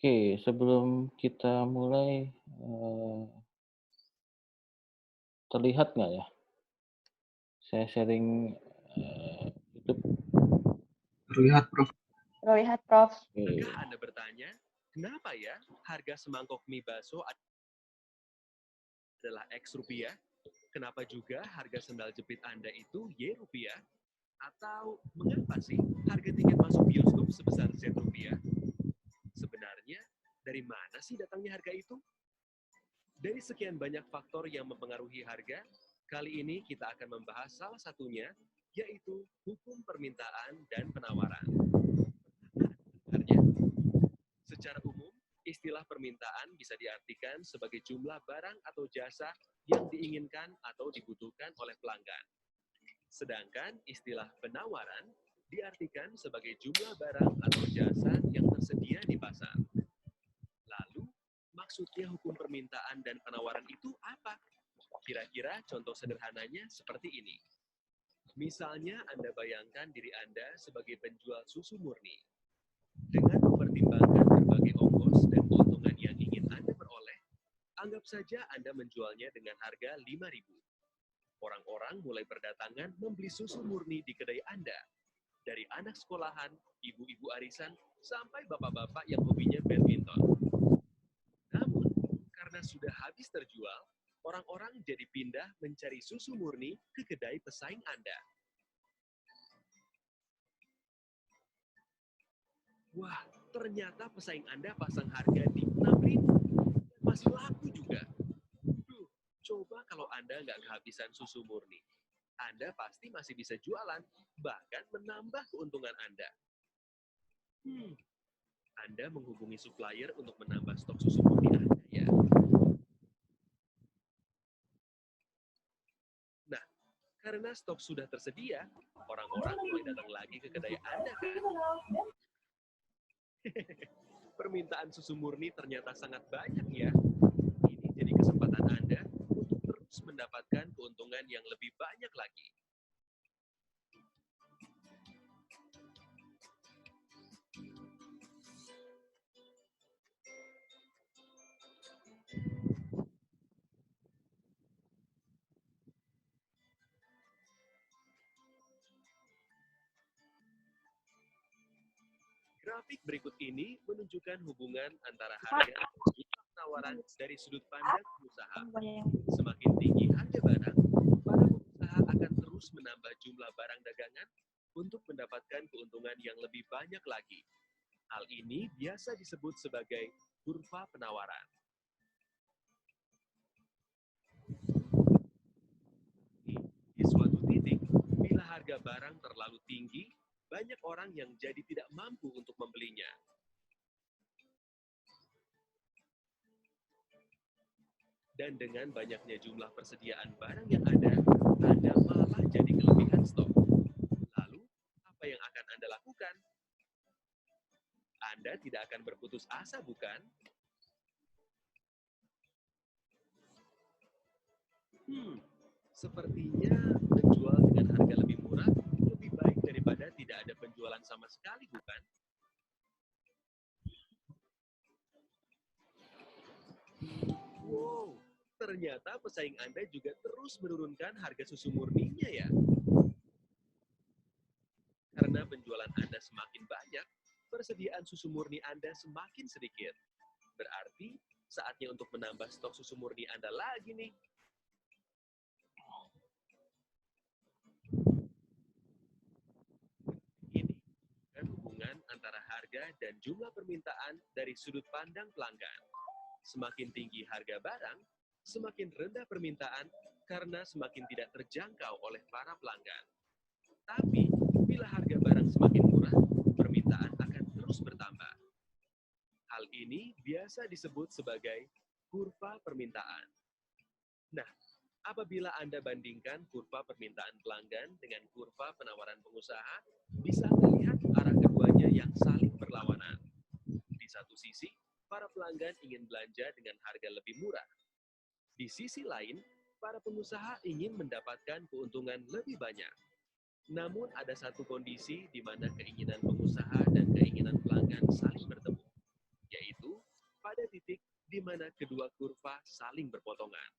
Oke, sebelum kita mulai, terlihat nggak ya, saya sharing, YouTube? Terlihat, Prof. Terlihat, Prof. Pernahkah Oke. Anda bertanya, kenapa ya harga semangkok mie bakso adalah X rupiah? Kenapa juga harga sendal jepit Anda itu Y rupiah? Atau mengapa sih harga tiket masuk bioskop sebesar Z rupiah? Sebenarnya, dari mana sih datangnya harga itu? Dari sekian banyak faktor yang mempengaruhi harga, kali ini kita akan membahas salah satunya, yaitu hukum permintaan dan penawaran. Sebenarnya, secara umum, istilah permintaan bisa diartikan sebagai jumlah barang atau jasa yang diinginkan atau dibutuhkan oleh pelanggan. Sedangkan istilah penawaran diartikan sebagai jumlah barang atau jasa yang tersedia di pasar. Lalu, maksudnya hukum permintaan dan penawaran itu apa? Kira-kira contoh sederhananya seperti ini. Misalnya Anda bayangkan diri Anda sebagai penjual susu murni. Dengan mempertimbangkan berbagai ongkos dan keuntungan yang ingin Anda peroleh, anggap saja Anda menjualnya dengan harga 5.000. Orang-orang mulai berdatangan membeli susu murni di kedai Anda. Dari anak sekolahan, ibu-ibu arisan, sampai bapak-bapak yang hobinya badminton. Namun, karena sudah habis terjual, orang-orang jadi pindah mencari susu murni ke kedai pesaing Anda. Wah, ternyata pesaing Anda pasang harga di 6.000. Masih laku juga. Duh, coba kalau Anda nggak kehabisan susu murni. Anda pasti masih bisa jualan, bahkan menambah keuntungan Anda. Anda menghubungi supplier untuk menambah stok susu murni Anda ya. Nah, karena stok sudah tersedia, orang-orang mulai datang lagi ke kedai Anda kan? Permintaan susu murni ternyata sangat banyak ya. Ini jadi kesempatan Anda untuk terus mendapatkan keuntungan yang lebih banyak lagi. Grafik berikut ini menunjukkan hubungan antara harga dan penawaran dari sudut pandang pengusaha. Semakin tinggi harga barang, para pengusaha akan terus menambah jumlah barang dagangan untuk mendapatkan keuntungan yang lebih banyak lagi. Hal ini biasa disebut sebagai kurva penawaran. Di suatu titik, bila harga barang terlalu tinggi, banyak orang yang jadi tidak mampu untuk membelinya. Dan dengan banyaknya jumlah persediaan barang yang ada, Anda malah jadi kelebihan stok. Lalu, apa yang akan Anda lakukan? Anda tidak akan berputus asa, bukan? Sepertinya menjual dengan harga lebih murah lebih baik daripada tidak ada penjualan sama sekali, bukan? Wow, ternyata pesaing Anda juga terus menurunkan harga susu murninya ya. Karena penjualan Anda semakin banyak, persediaan susu murni Anda semakin sedikit. Berarti saatnya untuk menambah stok susu murni Anda lagi nih. Ini kan hubungan antara harga dan jumlah permintaan dari sudut pandang pelanggan. Semakin tinggi harga barang, semakin rendah permintaan karena semakin tidak terjangkau oleh para pelanggan. Tapi, bila harga barang semakin murah, permintaan akan terus bertambah. Hal ini biasa disebut sebagai kurva permintaan. Nah, apabila Anda bandingkan kurva permintaan pelanggan dengan kurva penawaran pengusaha, bisa Anda lihat arah keduanya yang saling berlawanan. Di satu sisi, para pelanggan ingin belanja dengan harga lebih murah. Di sisi lain, para pengusaha ingin mendapatkan keuntungan lebih banyak. Namun ada satu kondisi di mana keinginan pengusaha dan keinginan pelanggan saling bertemu, yaitu di mana kedua kurva saling berpotongan.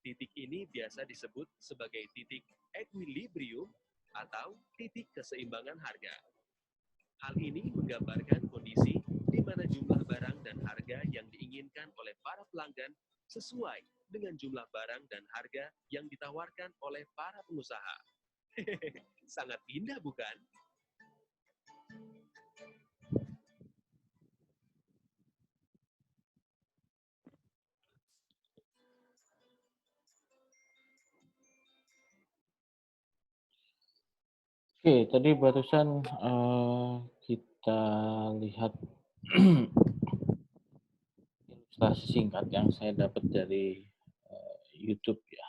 Titik ini biasa disebut sebagai titik equilibrium atau titik keseimbangan harga. Hal ini menggambarkan kondisi di mana jumlah barang dan harga yang diinginkan oleh para pelanggan sesuai dengan jumlah barang dan harga yang ditawarkan oleh para pengusaha. Sangat indah, bukan? Oke, tadi barusan kita lihat ilustrasi singkat yang saya dapat dari YouTube ya,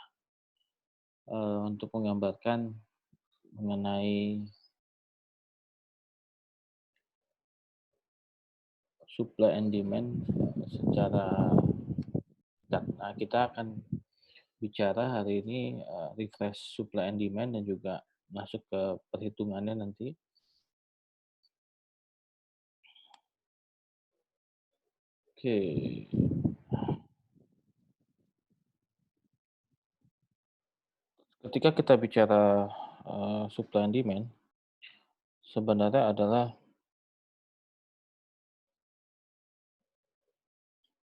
untuk menggambarkan mengenai supply and demand secara dekat. Nah, kita akan bicara hari ini refresh supply and demand dan juga masuk ke perhitungannya nanti. Oke. Ketika kita bicara supply and demand, sebenarnya adalah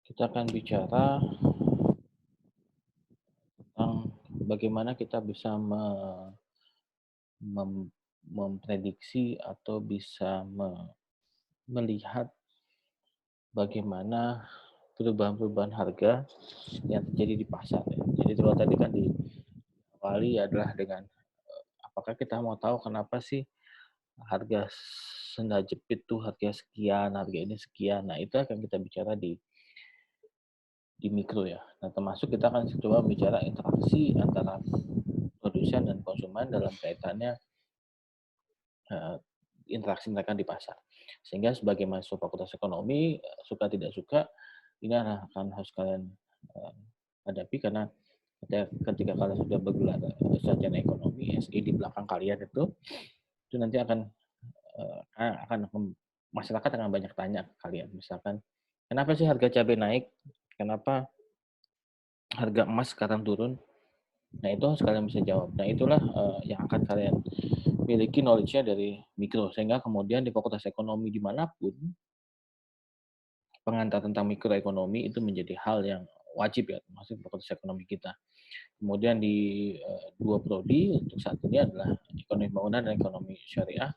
kita akan bicara tentang bagaimana kita bisa memprediksi atau bisa melihat bagaimana perubahan-perubahan harga yang terjadi di pasar. Ya. Jadi kalau tadi kan diawali adalah dengan apakah kita mau tahu kenapa sih harga sendal jepit tuh harga sekian, harga ini sekian. Nah, itu akan kita bicara di mikro ya. Nah, termasuk kita akan coba bicara interaksi antara produsen dan konsumen dalam kaitannya interaksi mereka di pasar. Sehingga sebagai mahasiswa fakultas ekonomi, suka tidak suka, ini akan harus kalian hadapi karena ketika kalian sudah bergelar sarjana ekonomi, SI di belakang kalian itu nanti akan masyarakat akan banyak tanya ke kalian. Misalkan, kenapa sih harga cabai naik? Kenapa harga emas sekarang turun? Nah, itu harus kalian bisa jawab. Nah, itulah yang akan kalian miliki knowledge-nya dari mikro. Sehingga kemudian di fakultas ekonomi dimanapun, pengantar tentang mikroekonomi itu menjadi hal yang wajib ya, masuk fakultas ekonomi kita. Kemudian di dua prodi untuk saat ini adalah ekonomi bangunan dan ekonomi syariah.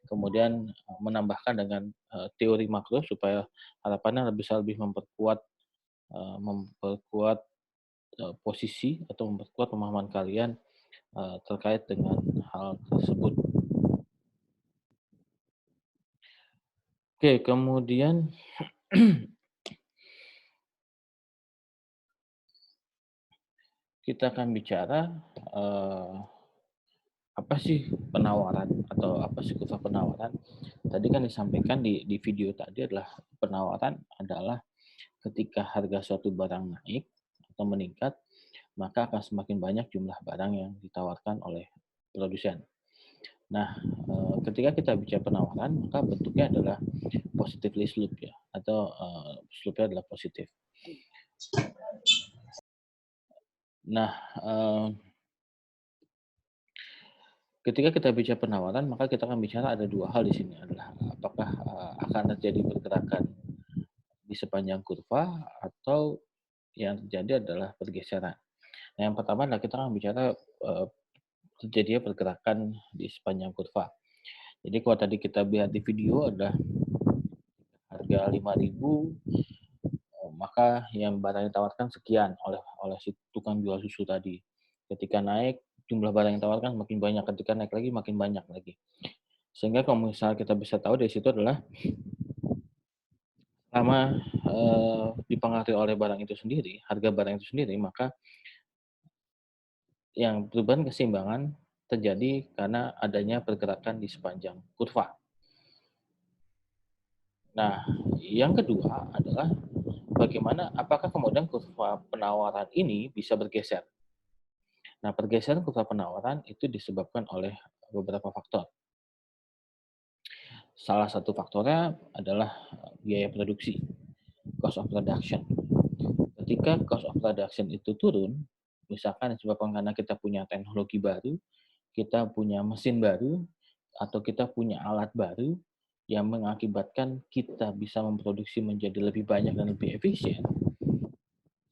Kemudian menambahkan dengan teori makro supaya harapannya bisa lebih memperkuat posisi atau memperkuat pemahaman kalian terkait dengan hal tersebut. Oke, kemudian kita akan bicara apa sih penawaran atau apa sih kurva penawaran. Tadi kan disampaikan di video tadi adalah penawaran adalah ketika harga suatu barang naik atau meningkat, maka akan semakin banyak jumlah barang yang ditawarkan oleh produsen. Nah, ketika kita bicara penawaran, maka bentuknya adalah positively slope ya, atau slope-nya adalah positif. Nah, ketika kita bicara penawaran, maka kita akan bicara ada dua hal di sini adalah apakah akan terjadi pergerakan di sepanjang kurva atau yang terjadi adalah pergeseran. Nah, yang pertama adalah kita akan bicara terjadinya pergerakan di sepanjang kurva. Jadi kalau tadi kita lihat di video ada harga 5.000, maka yang barang ditawarkan sekian oleh si tukang jual susu tadi. Ketika naik, jumlah barang yang ditawarkan makin banyak. Ketika naik lagi, makin banyak lagi. Sehingga kalau misalnya kita bisa tahu dari situ adalah selama dipengaruhi oleh barang itu sendiri, harga barang itu sendiri, maka yang perubahan keseimbangan terjadi karena adanya pergerakan di sepanjang kurva. Nah, yang kedua adalah bagaimana apakah kemudian kurva penawaran ini bisa bergeser. Nah, pergeseran kurva penawaran itu disebabkan oleh beberapa faktor. Salah satu faktornya adalah biaya produksi, cost of production. ketika cost of production itu turun, misalkan disebabkan karena kita punya teknologi baru, kita punya mesin baru, atau kita punya alat baru yang mengakibatkan kita bisa memproduksi menjadi lebih banyak dan lebih efisien,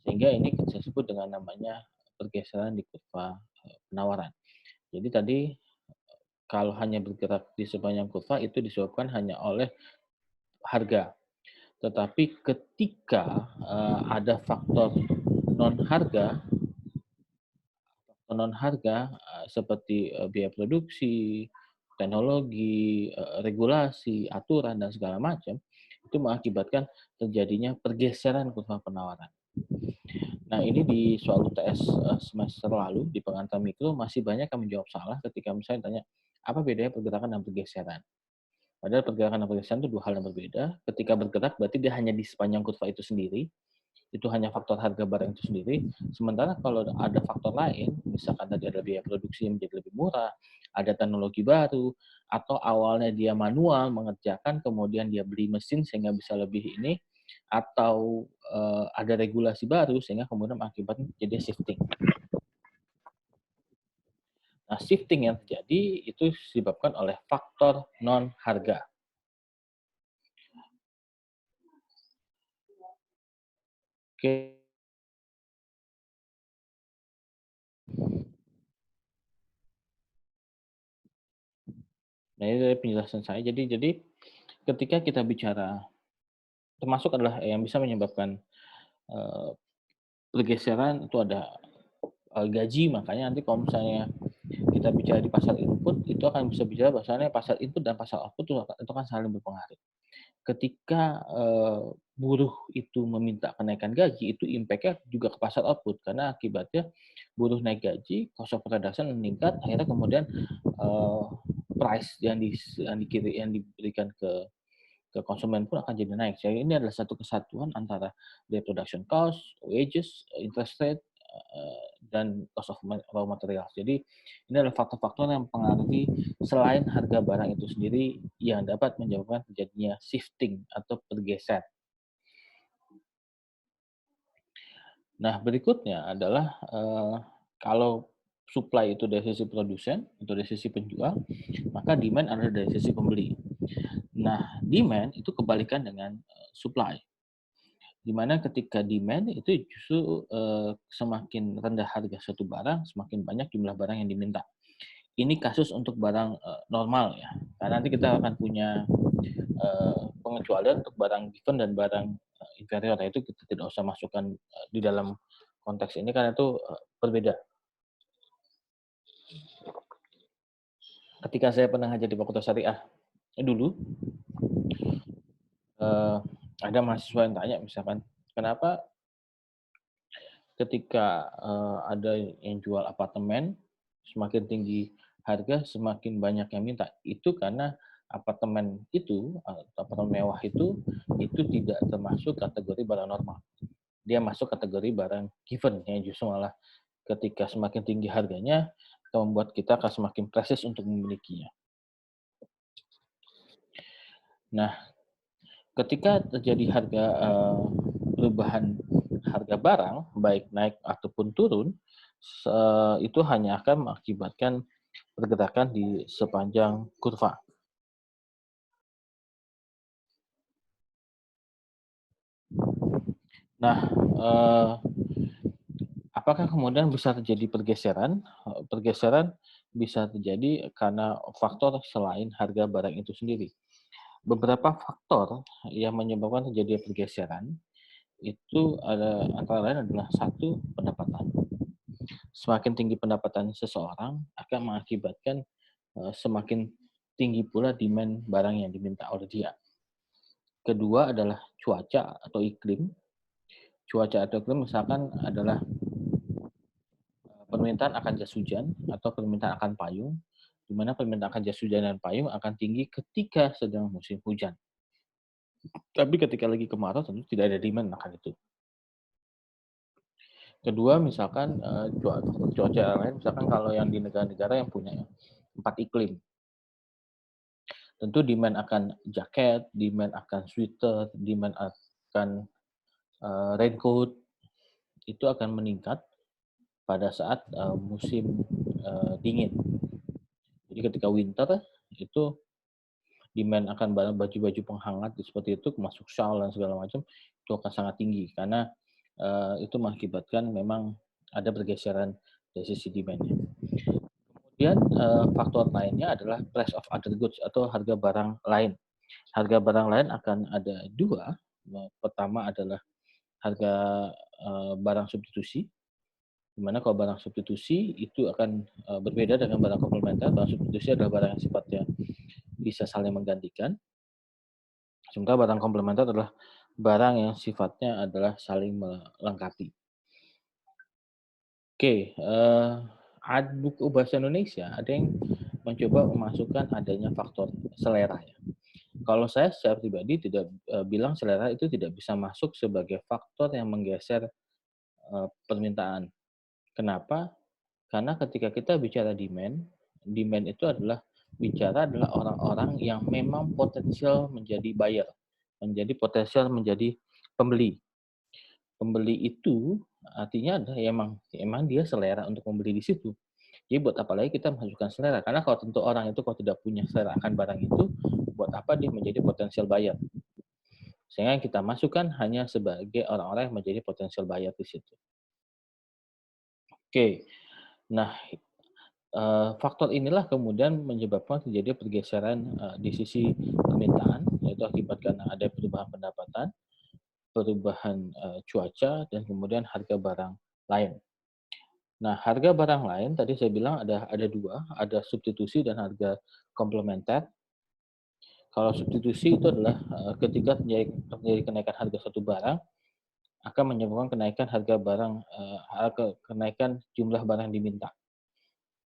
sehingga ini kita sebut dengan namanya pergeseran di kurva penawaran. Jadi tadi kalau hanya bergerak di sepanjang kurva itu disebabkan hanya oleh harga. Tetapi ketika ada faktor non harga seperti biaya produksi, teknologi, regulasi, aturan dan segala macam itu mengakibatkan terjadinya pergeseran kurva penawaran. Nah, ini di soal UTS semester lalu di pengantar mikro masih banyak yang menjawab salah ketika misalnya tanya apa bedanya pergerakan dan pergeseran. Padahal pergerakan dan pergeseran itu dua hal yang berbeda. Ketika bergerak berarti dia hanya di sepanjang kurva itu sendiri. Itu hanya faktor harga barang itu sendiri. Sementara kalau ada faktor lain, misalkan tadi ada biaya produksi yang menjadi lebih murah, ada teknologi baru, atau awalnya dia manual mengerjakan, kemudian dia beli mesin sehingga bisa lebih ini, atau ada regulasi baru sehingga kemudian mengakibatkan jadi shifting. Nah, shifting yang terjadi itu disebabkan oleh faktor non harga. Oke. Nah, ini dari penjelasan saya. Jadi ketika kita bicara termasuk adalah yang bisa menyebabkan pergeseran itu ada gaji, makanya nanti kalau misalnya kita bicara di pasar input itu akan bisa bicara bahwasanya pasar input dan pasar output itu akan saling berpengaruh. Ketika buruh itu meminta kenaikan gaji, itu impact-nya juga ke pasar output karena akibatnya buruh naik gaji, cost of production meningkat, akhirnya kemudian price yang diberikan ke konsumen pun akan jadi naik. Jadi ini adalah satu kesatuan antara the production cost, wages, interest rate, dan cost of raw material. Jadi ini adalah faktor-faktor yang mempengaruhi selain harga barang itu sendiri yang dapat menyebabkan terjadinya shifting atau bergeser. Nah, berikutnya adalah kalau supply itu dari sisi produsen atau dari sisi penjual, maka demand adalah dari sisi pembeli. Nah, demand itu kebalikan dengan supply. Di mana ketika demand itu justru semakin rendah harga suatu barang, semakin banyak jumlah barang yang diminta. Ini kasus untuk barang normal ya. Karena nanti kita akan punya pengecualian untuk barang given dan barang inferior. Nah, itu kita tidak usah masukkan di dalam konteks ini karena itu berbeda. Ketika saya pernah ngajar di Fakultas Syariah dulu, ada mahasiswa yang tanya misalkan, kenapa ketika ada yang jual apartemen, semakin tinggi harga, semakin banyak yang minta. Itu karena apartemen itu, apartemen mewah itu tidak termasuk kategori barang normal. Dia masuk kategori barang given, yang justru malah ketika semakin tinggi harganya, akan membuat kita akan semakin precious untuk memilikinya. Nah, ketika terjadi harga perubahan harga barang, baik naik ataupun turun, itu hanya akan mengakibatkan pergerakan di sepanjang kurva. Nah, apakah kemudian bisa terjadi pergeseran? Pergeseran bisa terjadi karena faktor selain harga barang itu sendiri. Beberapa faktor yang menyebabkan terjadi pergeseran itu ada antara lain adalah satu, pendapatan. Semakin tinggi pendapatan seseorang akan mengakibatkan semakin tinggi pula demand barang yang diminta oleh dia. Kedua adalah cuaca atau iklim. Cuaca atau iklim misalkan adalah permintaan akan jas hujan atau permintaan akan payung, di mana permintaan akan jas hujan dan payung akan tinggi ketika sedang musim hujan. Tapi ketika lagi kemarau tentu tidak ada demand akan itu. Kedua, misalkan cuaca lain, misalkan kalau yang di negara-negara yang punya 4 iklim, tentu demand akan jaket, demand akan sweater, demand akan raincoat, itu akan meningkat pada saat musim dingin. Jadi ketika winter itu demand akan barang baju-baju penghangat seperti itu, masuk shawl dan segala macam, itu akan sangat tinggi karena itu mengakibatkan memang ada pergeseran dari sisi demand-nya. Kemudian faktor lainnya adalah price of other goods atau harga barang lain. Harga barang lain akan ada dua. Pertama adalah harga barang substitusi, di mana kalau barang substitusi itu akan berbeda dengan barang komplementer. Barang substitusi adalah barang yang sifatnya bisa saling menggantikan. Sementara barang komplementer adalah barang yang sifatnya adalah saling melengkapi. Oke, buku bahasa Indonesia ada yang mencoba memasukkan adanya faktor selera ya. Kalau saya secara pribadi tidak bilang selera itu tidak bisa masuk sebagai faktor yang menggeser permintaan. Kenapa? Karena ketika kita bicara demand, demand itu adalah orang-orang yang memang potensial menjadi buyer, menjadi potensial menjadi pembeli. Pembeli itu artinya adalah emang dia selera untuk membeli di situ. Jadi buat apa lagi kita masukkan selera? Karena kalau tentu orang itu kalau tidak punya selera akan barang itu, buat apa dia menjadi potensial buyer? Sehingga yang kita masukkan hanya sebagai orang-orang yang menjadi potensial buyer di situ. Oke, nah faktor inilah kemudian menyebabkan terjadi pergeseran di sisi permintaan, yaitu akibat karena ada perubahan pendapatan, perubahan cuaca, dan kemudian harga barang lain. Nah, harga barang lain tadi saya bilang ada dua, ada substitusi dan harga komplementer. Kalau substitusi itu adalah ketika terjadi kenaikan harga satu barang, akan menyebabkan kenaikan harga barang, kenaikan jumlah barang yang diminta.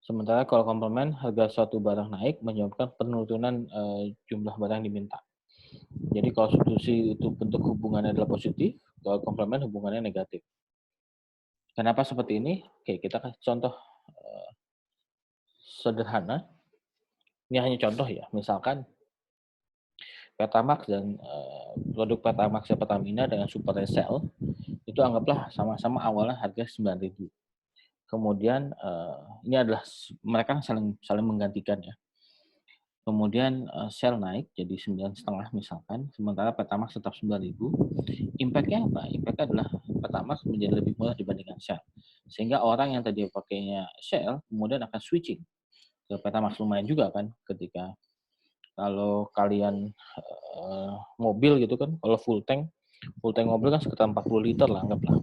Sementara kalau komplement, harga suatu barang naik menyebabkan penurunan jumlah barang yang diminta. Jadi kalau substitusi itu bentuk hubungannya adalah positif, kalau komplement hubungannya negatif. Kenapa seperti ini? Oke, kita kasih contoh sederhana. Ini hanya contoh ya. Misalkan Pertamax dan produk Pertamax Pertamina dengan Super Resell itu anggaplah sama-sama awalnya harga 9.000. Kemudian ini adalah mereka saling menggantikan ya. Kemudian Shell naik jadi 9,5 misalkan, sementara Pertamax tetap 9.000. Impact-nya apa? Impact-nya adalah Pertamax menjadi lebih murah dibandingkan Shell. Sehingga orang yang tadi pakainya Shell kemudian akan switching ke Pertamax. Lumayan juga kan ketika kalau kalian mobil gitu kan, kalau full tank mobil kan sekitar 40 liter lah anggaplah.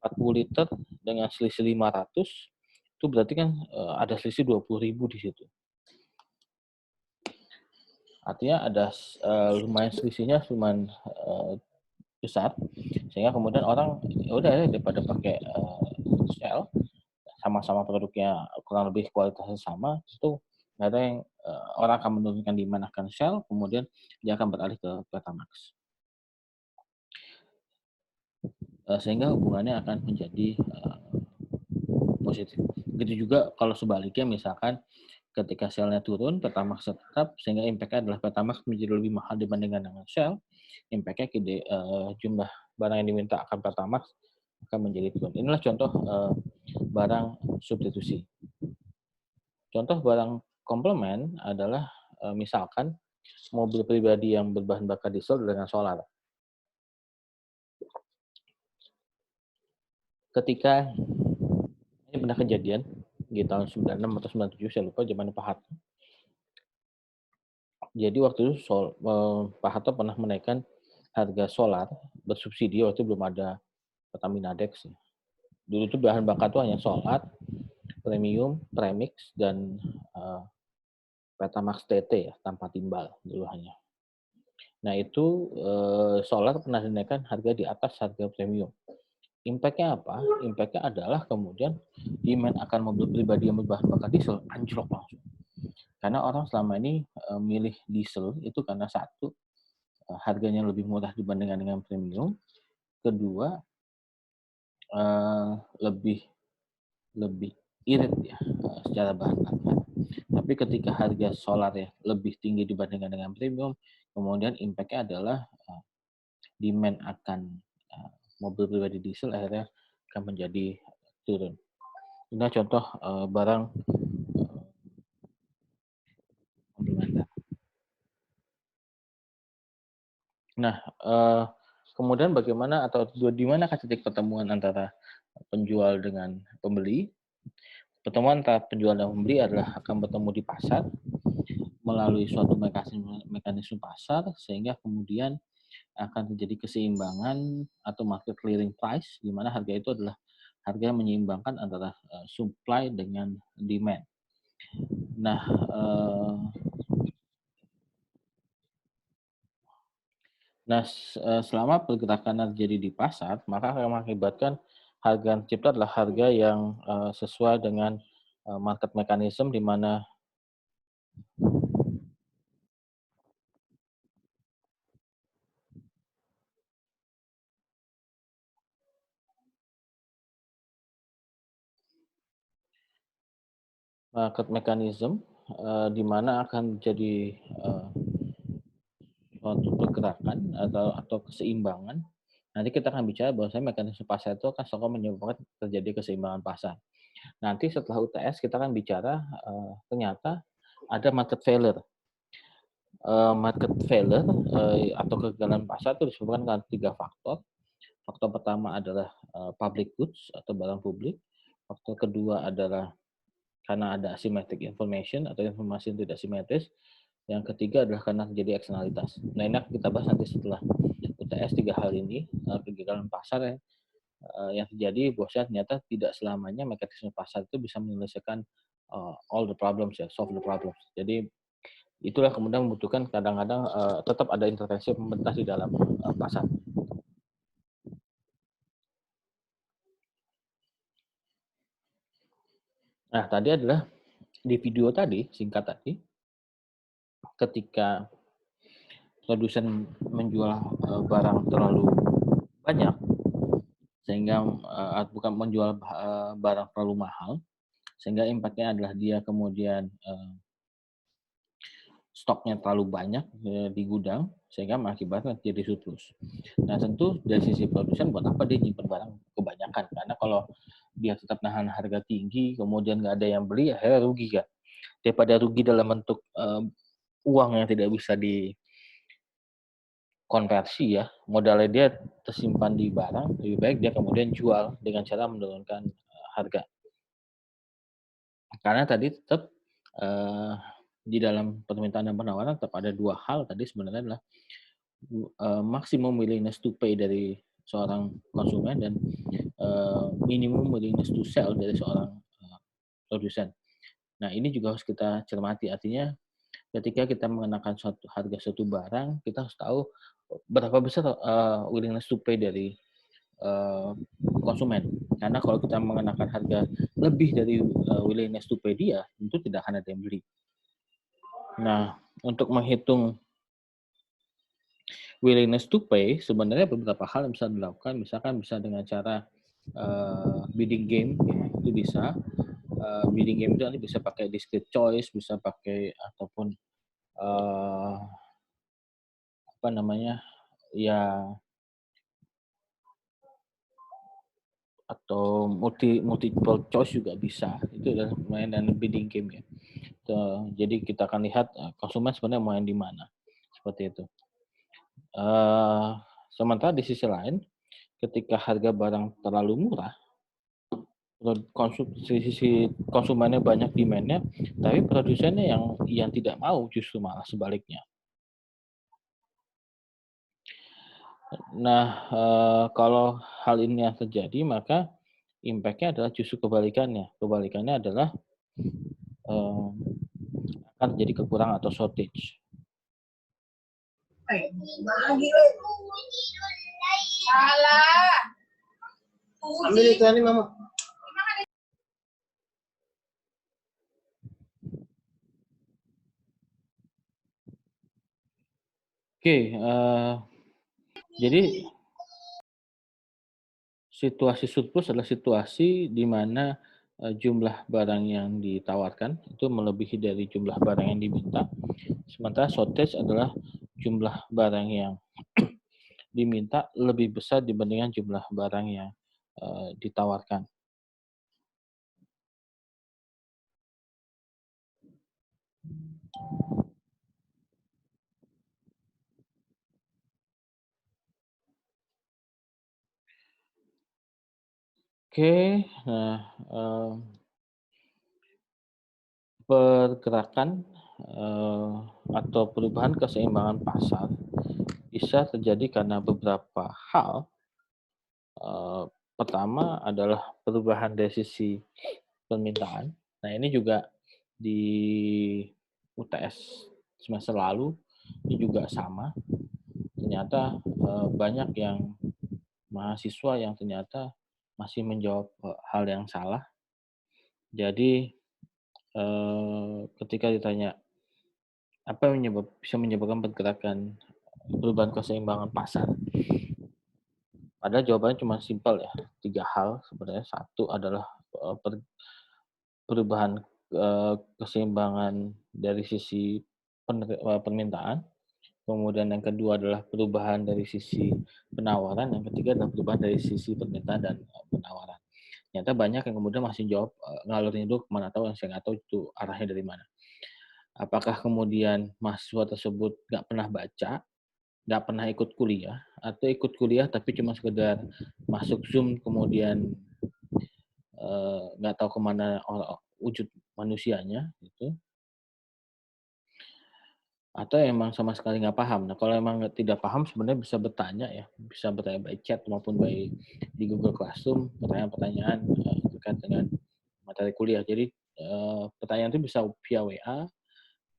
40 liter dengan selisih 500 itu berarti kan ada selisih 20.000 di situ. Artinya ada lumayan selisihnya lumayan besar, sehingga kemudian orang ya udah daripada pakai Shell sama-sama produknya kurang lebih kualitasnya sama, itu ada yang orang akan menurunkan demand akan Shell, kemudian dia akan beralih ke Pertamax. Sehingga hubungannya akan menjadi positif. Begitu juga kalau sebaliknya, misalkan ketika Shell-nya turun, Pertamax tetap, sehingga impact-nya adalah Pertamax menjadi lebih mahal dibandingkan dengan Shell, impact-nya jumlah barang yang diminta akan Pertamax akan menjadi turun. Inilah contoh barang substitusi. Contoh barang komplement adalah misalkan mobil pribadi yang berbahan bakar diesel dengan solar. Ketika ini pernah kejadian di tahun 96 atau 97, saya lupa, zaman Pak Harto. Jadi waktu itu Pak Harto pernah menaikkan harga solar bersubsidi, waktu itu belum ada Pertamina Dex. Dulu itu bahan bakar itu hanya solar, premium, premix, dan Pertamax TT ya, tanpa timbal dulu hanya. Nah itu solar pernah dinaikkan harga di atas harga premium. Impact-nya apa? Impact-nya adalah kemudian demand akan mobil pribadi yang berbahan bakar diesel anjlok langsung. Karena orang selama ini milih diesel itu karena satu, harganya lebih murah dibandingkan dengan premium. Kedua, lebih irit ya secara bahan bakar. Tapi ketika harga solar ya lebih tinggi dibandingkan dengan premium, kemudian impact-nya adalah demand akan mobil pribadi diesel akhirnya akan menjadi turun. Ini contoh barang komplementer. Nah, kemudian bagaimana atau di mana titik pertemuan antara penjual dengan pembeli? Pertemuan antara penjual dan pembeli adalah akan bertemu di pasar melalui suatu mekanisme pasar, sehingga kemudian akan terjadi keseimbangan atau market clearing price, di mana harga itu adalah harga yang menyeimbangkan antara supply dengan demand. Nah, selama pergerakan terjadi di pasar, maka akan mengakibatkan harga yang tercipta adalah harga yang sesuai dengan market mechanism, di mana market mechanism di mana akan jadi suatu pergerakan atau keseimbangan. Nanti kita akan bicara bahwasanya mekanisme pasar itu akan selalu menyebabkan terjadi keseimbangan pasar. Nanti setelah UTS kita akan bicara ternyata ada market failure. Market failure atau kegagalan pasar itu disebabkan karena 3 faktor. Faktor pertama adalah public goods atau barang publik. Faktor kedua adalah karena ada asymmetric information atau informasi yang tidak simetris. Yang ketiga adalah karena terjadi eksternalitas. Nah, ini akan kita bahas nanti setelah UTS 3 hal ini, kegagalan pasar yang terjadi bahwasanya ternyata tidak selamanya mekanisme pasar itu bisa menyelesaikan all the problems, ya, solve the problems. Jadi itulah kemudian membutuhkan kadang-kadang tetap ada intervensi pemerintah di dalam pasar. Nah, tadi adalah di video tadi, singkat tadi, ketika produsen menjual barang terlalu banyak, sehingga bukan menjual barang terlalu mahal, sehingga impact-nya adalah dia kemudian stoknya terlalu banyak di gudang, sehingga mengakibatkan jadi surplus. Nah, tentu dari sisi produsen, buat apa dia nyimpen barang kebanyakan? Karena kalau dia tetap nahan harga tinggi, kemudian nggak ada yang beli, akhirnya rugi kan. Daripada rugi dalam bentuk uang yang tidak bisa dikonversi, ya, modalnya dia tersimpan di barang, lebih baik dia kemudian jual dengan cara menurunkan harga. Karena tadi tetap di dalam permintaan dan penawaran tetap ada 2 hal tadi sebenarnya adalah maximum willingness to pay dari seorang konsumen dan minimum willingness to sell dari seorang produsen. Nah, ini juga harus kita cermati. Artinya ketika kita mengenakan harga suatu barang, kita harus tahu berapa besar willingness to pay dari konsumen. Karena kalau kita mengenakan harga lebih dari willingness to pay dia, tentu tidak akan ada yang beli. Nah, untuk menghitung willingness to pay, sebenarnya beberapa hal yang bisa dilakukan. Misalkan bisa dengan cara bidding game, ya, itu bisa. Bidding game itu nanti bisa pakai discrete choice, bisa pakai ataupun apa namanya, ya, atau multiple choice juga bisa. Itu adalah mainan bidding game, ya. Jadi kita akan lihat konsumen sebenarnya main di mana, seperti itu. Sementara di sisi lain, ketika harga barang terlalu murah, sisi konsumennya banyak demand-nya, tapi produsennya yang tidak mau, justru malah sebaliknya. Nah, kalau hal ini yang terjadi, maka impact-nya adalah justru kebalikannya. Kebalikannya adalah akan terjadi kekurangan atau shortage. Salah. Ambil itu nih, Mama. Oke, jadi situasi surplus adalah situasi di mana jumlah barang yang ditawarkan itu melebihi dari jumlah barang yang diminta. Sementara shortage adalah jumlah barang yang diminta lebih besar dibandingkan jumlah barang yang ditawarkan. Oke, nah, pergerakan, atau perubahan keseimbangan pasar bisa terjadi karena beberapa hal. Eee, Pertama adalah perubahan dari sisi permintaan. Nah, ini juga di UTS semester lalu ini juga sama. Ternyata, banyak yang mahasiswa yang ternyata masih menjawab, hal yang salah. Jadi, ketika ditanya, apa yang bisa menyebabkan pergerakan perubahan keseimbangan pasar? Padahal jawabannya cuma simpel ya, 3 hal sebenarnya. Satu adalah, perubahan, keseimbangan dari sisi permintaan, kemudian yang kedua adalah perubahan dari sisi penawaran, yang ketiga adalah perubahan dari sisi permintaan dan, penawaran. Ternyata banyak yang kemudian masih jawab, ngalor ngidul ke tahu, yang saya nggak tahu itu arahnya dari mana. Apakah kemudian mahasiswa tersebut nggak pernah baca, nggak pernah ikut kuliah, atau ikut kuliah tapi cuma sekedar masuk Zoom kemudian, nggak tahu kemana wujud manusianya gitu, atau emang sama sekali nggak paham. Nah, kalau emang tidak paham sebenarnya bisa bertanya ya, bisa bertanya by chat maupun by di Google Classroom, pertanyaan-pertanyaan, terkait dengan materi kuliah. Jadi, pertanyaan itu bisa via WA,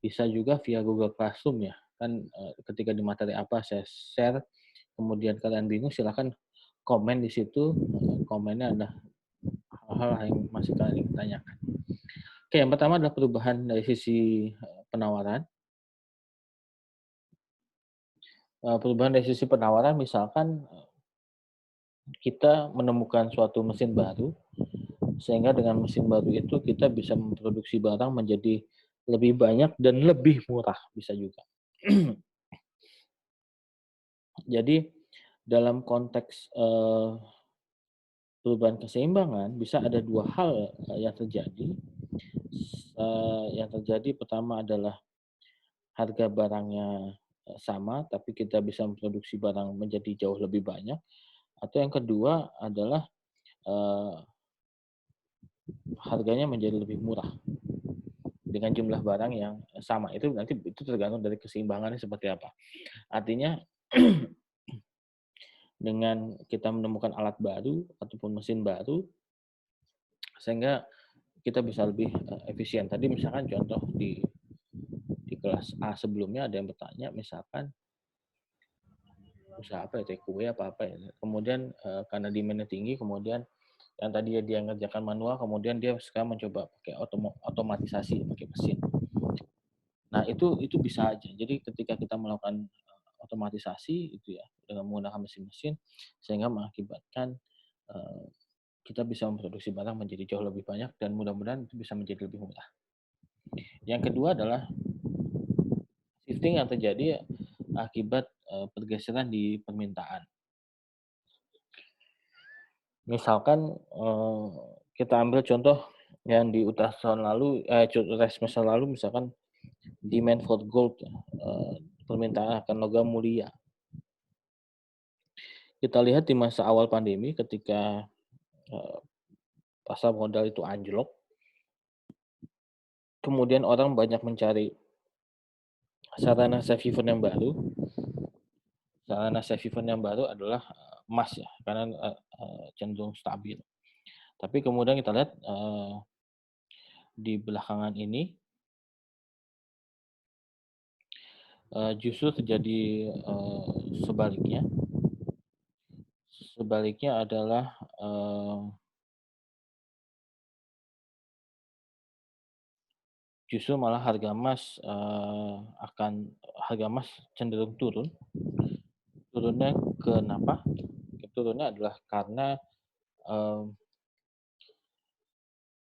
bisa juga via Google Classroom ya. Kan, ketika di materi apa saya share, kemudian kalian bingung silakan komen di situ, komennya ada hal-hal yang masih kalian ingin tanyakan. Oke, yang pertama adalah perubahan dari sisi, penawaran. Perubahan dari sisi penawaran misalkan, kita menemukan suatu mesin baru, sehingga dengan mesin baru itu kita bisa memproduksi barang menjadi lebih banyak dan lebih murah, bisa juga. Jadi dalam konteks, perubahan keseimbangan bisa ada 2 hal, yang terjadi. Yang terjadi pertama adalah harga barangnya, sama, tapi kita bisa memproduksi barang menjadi jauh lebih banyak, atau yang kedua adalah, eee, harganya menjadi lebih murah dengan jumlah barang yang sama. Itu tergantung dari keseimbangannya seperti apa. Artinya dengan kita menemukan alat baru ataupun mesin baru, sehingga kita bisa lebih, efisien. Tadi misalkan contoh di kelas A sebelumnya ada yang bertanya misalkan, usaha apa ya, take away apa ya, kemudian, karena demand-nya tinggi, kemudian yang tadi dia ngerjakan manual, kemudian dia sekarang mencoba pakai otomatisasi, pakai mesin. Nah, itu bisa aja. Jadi ketika kita melakukan, otomatisasi itu ya, dengan menggunakan mesin-mesin, sehingga mengakibatkan, eee, kita bisa memproduksi barang menjadi jauh lebih banyak dan mudah-mudahan itu bisa menjadi lebih murah. Yang kedua adalah shifting yang terjadi akibat, pergeseran di permintaan. Misalkan, kita ambil contoh yang di UTAS tahun lalu, UTS semester lalu misalkan demand for gold, permintaan akan logam mulia. Kita lihat di masa awal pandemi ketika, eee, pasar modal itu anjlok, kemudian orang banyak mencari sarana safe haven yang baru. Sarana safe haven yang baru adalah, emas ya, karena, cenderung stabil. Tapi kemudian kita lihat, di belakangan ini, justru terjadi, sebaliknya. Sebaliknya adalah, justru malah harga emas cenderung turun. Turunnya kenapa? Turunnya adalah karena, eee,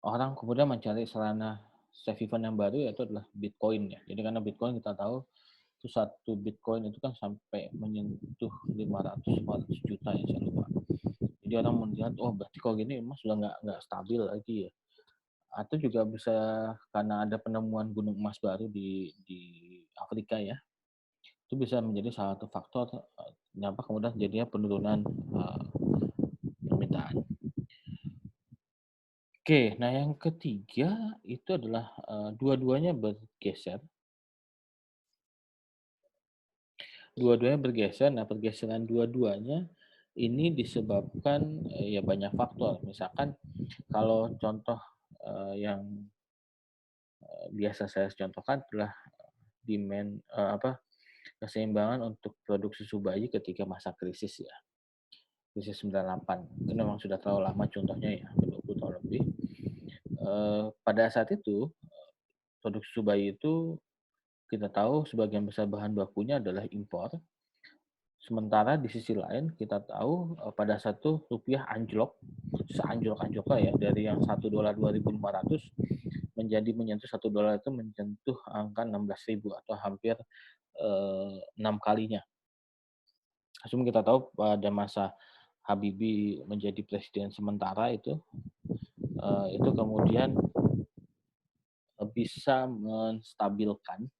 orang kemudian mencari sarana safe haven yang baru yaitu adalah Bitcoin ya. Jadi karena Bitcoin kita tahu itu satu Bitcoin itu kan sampai menyentuh 500 juta ya, saya lupa. Jadi orang melihat, oh berarti kalau gini emas sudah nggak stabil lagi ya. Atau juga bisa karena ada penemuan gunung emas baru di Afrika ya. Itu bisa menjadi salah satu faktor kenapa kemudian jadinya penurunan permintaan. Oke, nah yang ketiga itu adalah dua-duanya bergeser. Dua-duanya bergeser. Nah, pergeseran dua-duanya ini disebabkan ya banyak faktor. Misalkan kalau contoh yang biasa saya contohkan adalah demand keseimbangan untuk produk susu bayi ketika masa krisis ya. Krisis 98. Itu memang sudah terlalu lama contohnya ya, 20 tahun lebih. Pada saat itu produk susu bayi itu kita tahu sebagian besar bahan bakunya adalah impor. Sementara di sisi lain kita tahu pada saat itu rupiah anjlok, seanjlok-anjloknya ya, dari yang $1 2.500 menyentuh $1 itu menyentuh angka 16.000 atau hampir 6 kalinya. Asum kita tahu pada masa Habibie menjadi presiden sementara itu kemudian bisa menstabilkan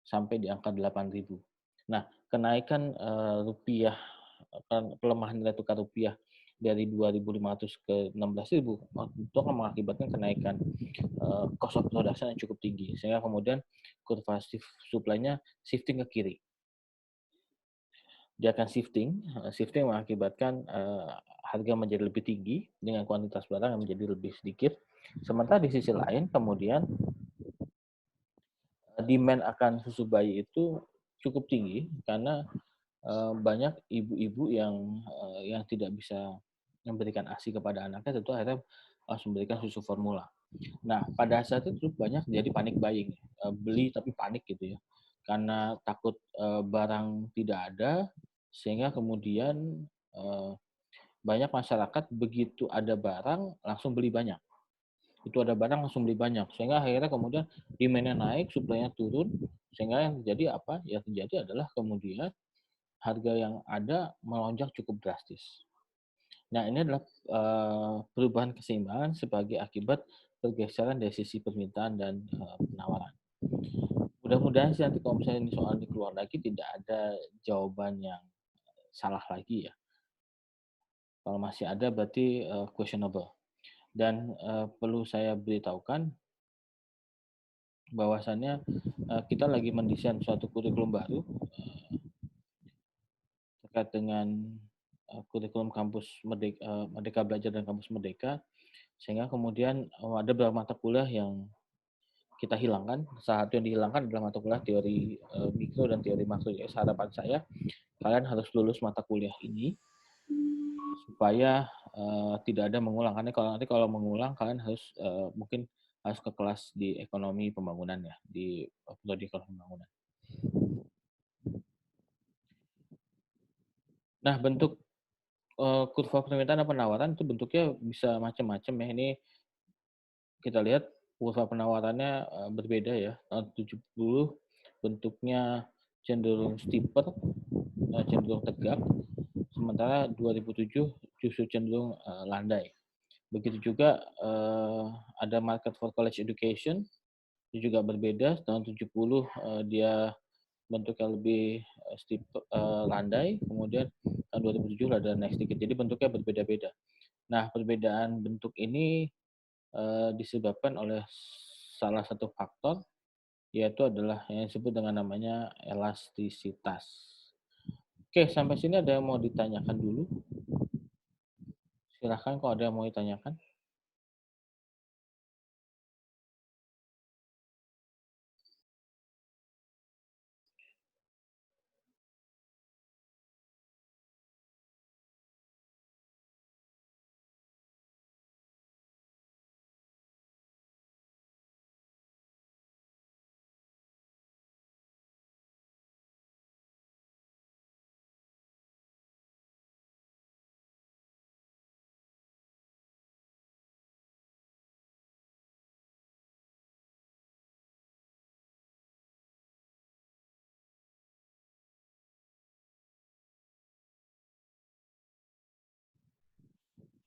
sampai di angka 8.000. Nah, kenaikan rupiah, pelemahan nilai tukar rupiah dari 2.500 ke 16.000 itu akan mengakibatkan kenaikan cost of production yang cukup tinggi, sehingga kemudian kurva supply-nya shifting ke kiri. Dia akan shifting mengakibatkan harga menjadi lebih tinggi dengan kuantitas barang yang menjadi lebih sedikit. Sementara di sisi lain kemudian demand akan susu bayi itu cukup tinggi karena banyak ibu-ibu yang tidak bisa memberikan ASI kepada anaknya, tentu akhirnya harus memberikan susu formula. Nah, pada saat itu banyak jadi panik buying, beli tapi panik gitu ya, karena takut barang tidak ada, sehingga kemudian banyak masyarakat begitu ada barang langsung beli banyak. Itu ada barang langsung beli banyak, sehingga akhirnya kemudian demand-nya naik, supply-nya turun, sehingga yang terjadi apa? Yang terjadi adalah kemudian harga yang ada melonjak cukup drastis. Nah, ini adalah perubahan keseimbangan sebagai akibat pergeseran dari sisi permintaan dan penawaran. Mudah-mudahan sih nanti kalau misalnya ini soal dikeluar lagi tidak ada jawaban yang salah lagi ya. Kalau masih ada berarti questionable. Dan perlu saya beritahukan bahwasannya kita lagi mendesain suatu kurikulum baru terkait dengan kurikulum kampus Merdeka Belajar dan Kampus Merdeka, sehingga kemudian ada beberapa mata kuliah yang kita hilangkan. Salah satu yang dihilangkan adalah mata kuliah teori mikro dan teori makro. Jadi harapan saya kalian harus lulus mata kuliah ini supaya tidak ada mengulang. Karena kalau mengulang kalian harus mungkin harus ke kelas di ekonomi pembangunan ya, di prodi ekonomi pembangunan. Nah, bentuk kurva permintaan dan penawaran itu bentuknya bisa macam-macam ya. Ini kita lihat kurva penawarannya berbeda ya. Tahun 70 bentuknya cenderung steeper, cenderung tegak. Sementara 2007 justru cenderung landai. Begitu juga ada market for college education, itu juga berbeda. Tahun 70 dia bentuknya lebih steep, landai, kemudian tahun 2007 ada naik sedikit. Jadi bentuknya berbeda-beda. Nah, perbedaan bentuk ini disebabkan oleh salah satu faktor, yaitu adalah yang disebut dengan namanya elastisitas. Oke, sampai sini ada yang mau ditanyakan dulu? Silahkan kalau ada yang mau ditanyakan.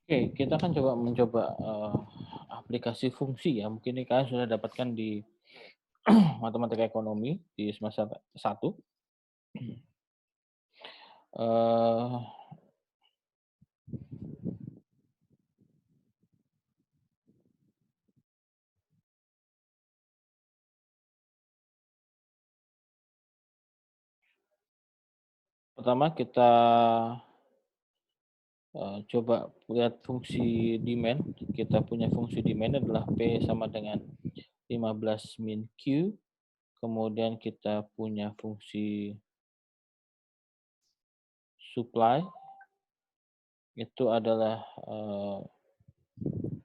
Oke, kita kan mencoba aplikasi fungsi ya. Mungkin ini kalian sudah dapatkan di matematika ekonomi di semester 1. Eh, Pertama kita coba lihat fungsi demand. Kita punya fungsi demand adalah P sama dengan 15 min Q. Kemudian kita punya fungsi supply, itu adalah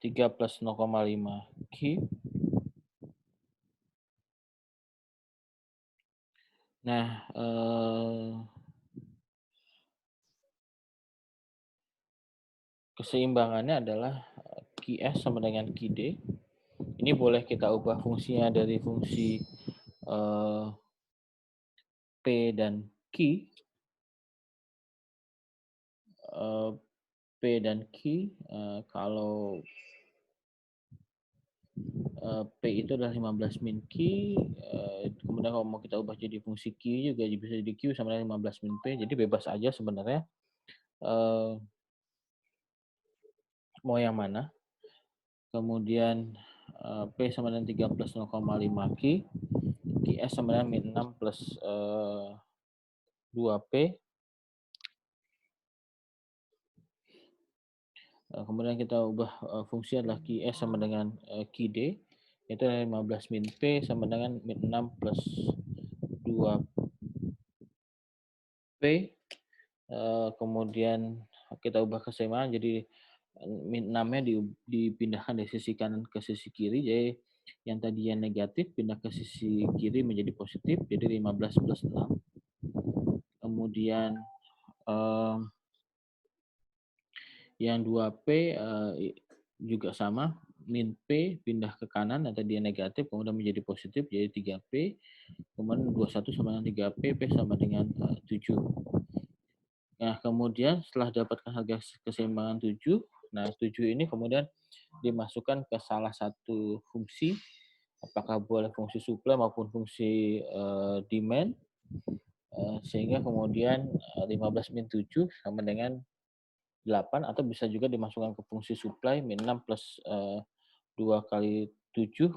3 plus 0,5 Q. Nah, keseimbangannya adalah QS sama dengan QD. Ini boleh kita ubah fungsinya dari fungsi P dan Q. P dan Q, kalau P itu adalah 15 min Q, kemudian kalau mau kita ubah jadi fungsi Q juga bisa jadi Q sama dengan 15 min P, jadi bebas aja sebenarnya mau yang mana. Kemudian P sama dengan 3 plus 0,5 Q, QS sama dengan min 6 plus 2P. Kemudian kita ubah fungsi adalah QS sama dengan QD, itu adalah 15 min P sama dengan min 6 plus 2P. Kemudian kita ubah keseimbangan jadi min 6-nya dipindahkan dari sisi kanan ke sisi kiri, jadi yang tadinya negatif pindah ke sisi kiri menjadi positif, jadi 15 plus 6. Kemudian yang 2P juga sama, min P pindah ke kanan, yang tadinya negatif kemudian menjadi positif, jadi 3P. Kemudian 21 sama dengan 3P, P sama dengan 7. Nah, kemudian setelah dapatkan harga keseimbangan 7, nah 7 ini kemudian dimasukkan ke salah satu fungsi, apakah boleh fungsi supply maupun fungsi demand, sehingga kemudian 15 min 7 sama dengan 8, atau bisa juga dimasukkan ke fungsi supply min 6 plus 2 kali 7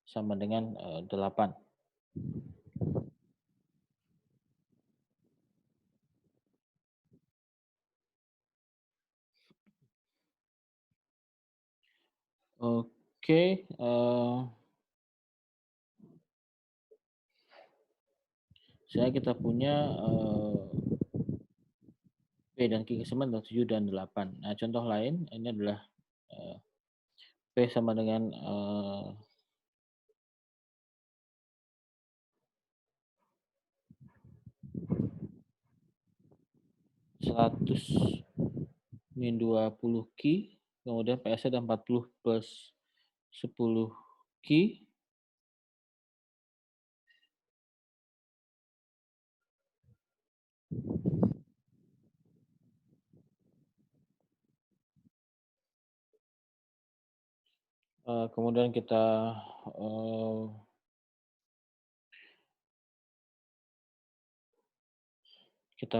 sama dengan 8. Oke, kita punya P dan Q keseimbangan adalah 7 dan 8. Nah, contoh lain ini adalah P sama dengan 100 min 20 Q, kemudian PS ada 40 plus 10 Q. Kemudian kita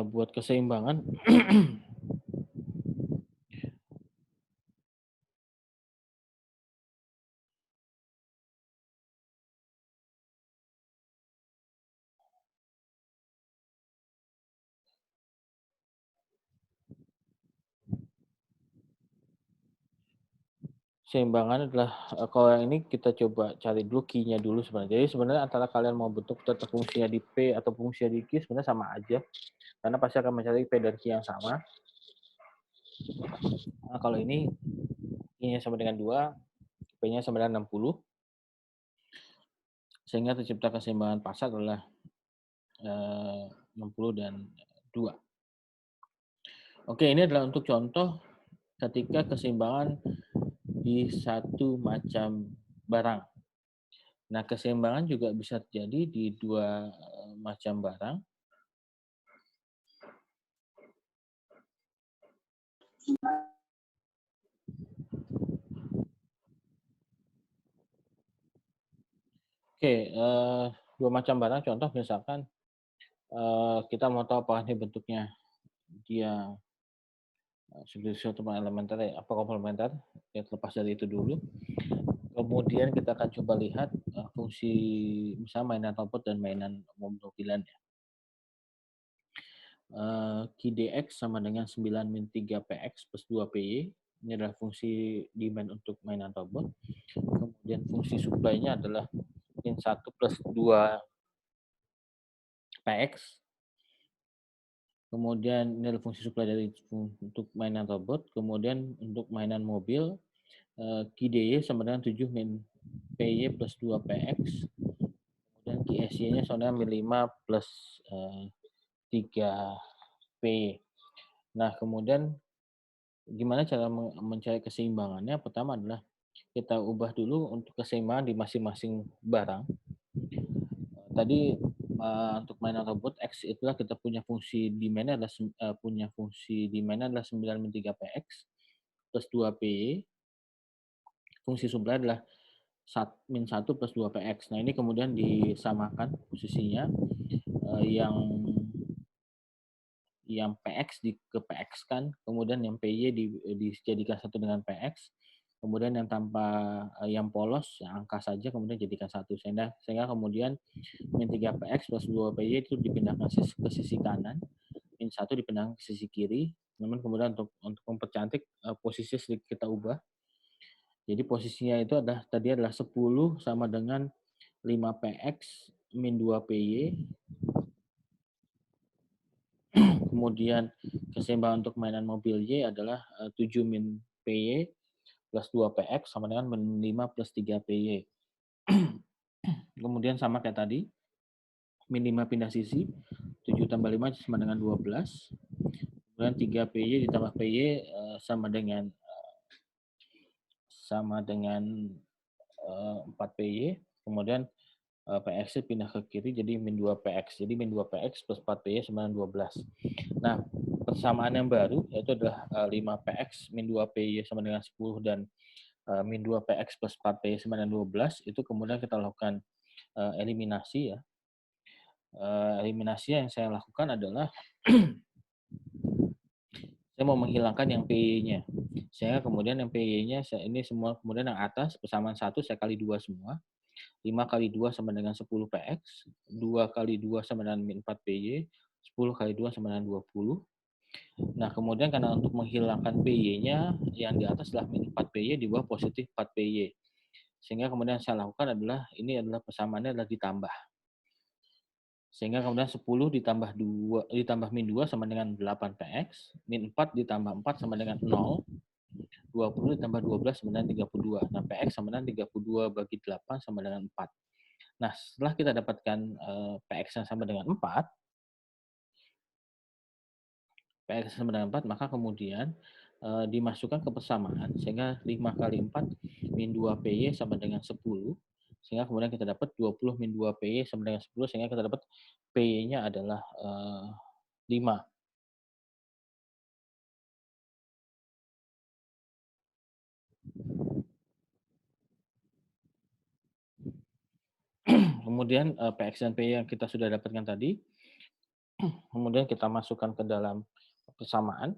buat keseimbangan. Keseimbangan adalah kalau yang ini kita coba cari dulu key-nya dulu sebenarnya. Jadi sebenarnya antara kalian mau bentuk tetap fungsinya di P atau fungsinya di Q sebenarnya sama aja. Karena pasti akan mencari P dan Q yang sama. Nah, kalau ini key-nya sama dengan 2, P-nya sama dengan 60. Sehingga tercipta keseimbangan pasar adalah 60 dan 2. Oke, ini adalah untuk contoh ketika keseimbangan di satu macam barang. Nah, keseimbangan juga bisa terjadi di dua macam barang. Oke, dua macam barang contoh misalkan kita mau tahu apakah ini bentuknya dia substitusi atau elementer apa komplementer, ya terlepas dari itu dulu. Kemudian kita akan coba lihat fungsi misalnya mainan robot dan mainan mobil-mobilan ya. Q dx sama dengan 9 min 3 px plus 2 py. Ini adalah fungsi demand untuk mainan robot. Kemudian fungsi supply-nya adalah min 1 plus 2 px. Kemudian ini adalah fungsi supply dari untuk mainan robot. Kemudian untuk mainan mobil, QDY sama dengan 7 min PY plus 2 PX. Kemudian QSY-nya sama dengan min 5 plus 3 PY. Nah, kemudian gimana cara mencari keseimbangannya? Pertama adalah kita ubah dulu untuk keseimbangan di masing-masing barang. Tadi untuk mainan robot X itulah kita punya fungsi demand adalah punya fungsi demand adalah 9 min 3 PX plus 2 PY. Fungsi supply adalah min 1 plus 2 PX. Nah, ini kemudian disamakan posisinya yang PX ke PX kan, kemudian yang PY dijadikan satu dengan PX, kemudian yang tanpa yang polos yang angka saja kemudian jadikan satu, sehingga kemudian min 3 PX plus 2 PY itu dipindahkan ke sisi kanan, min 1 dipindahkan ke sisi kiri, namun kemudian untuk mempercantik posisi sedikit kita ubah. Jadi posisinya itu tadi adalah 10 sama dengan 5 PX min 2 PY. Kemudian keseimbangan untuk mainan mobil Y adalah 7 min PY plus 2 PX sama dengan min 5 plus 3 PY. Kemudian sama kayak tadi, min 5 pindah sisi, 7 tambah 5 sama dengan 12. Kemudian 3 PY ditambah PY sama dengan 4 PY. Kemudian PX pindah ke kiri jadi min 2 PX. Jadi min 2 PX plus 4 PY sama dengan 12. Nah, persamaan yang baru yaitu adalah 5 PX min 2 PY sama dengan 10 dan min 2 PX plus 4 PY sama dengan 12. Itu kemudian kita lakukan eliminasi ya. Eliminasi yang saya lakukan adalah saya mau menghilangkan yang PY-nya. Sehingga kemudian yang PY-nya ini semua kemudian yang atas persamaan 1 saya kali 2 semua. 5 kali 2 sama dengan 10 PX, 2 kali 2 sama dengan min 4 PY, 10 kali 2 sama dengan 20. Nah, kemudian karena untuk menghilangkan PY-nya, yang di atas adalah min 4 PY, di bawah positif 4 PY. Sehingga kemudian saya lakukan adalah, ini adalah persamaannya adalah ditambah. Sehingga kemudian 10 ditambah min 2 sama dengan 8 PX, min 4 ditambah 4 sama dengan 0, 20 ditambah 12 sama dengan 32. Nah, PX sama dengan 32 bagi 8 sama dengan 4. Nah, setelah kita dapatkan PX yang sama dengan 4, PX sama dengan 4, maka kemudian dimasukkan ke persamaan, sehingga 5 kali 4 min 2 PY sama dengan 10, sehingga kemudian kita dapat 20 min 2 PY sama dengan 10, sehingga kita dapat PY-nya adalah 5. Kemudian PX dan PY yang kita sudah dapatkan tadi, kemudian kita masukkan ke dalam persamaan.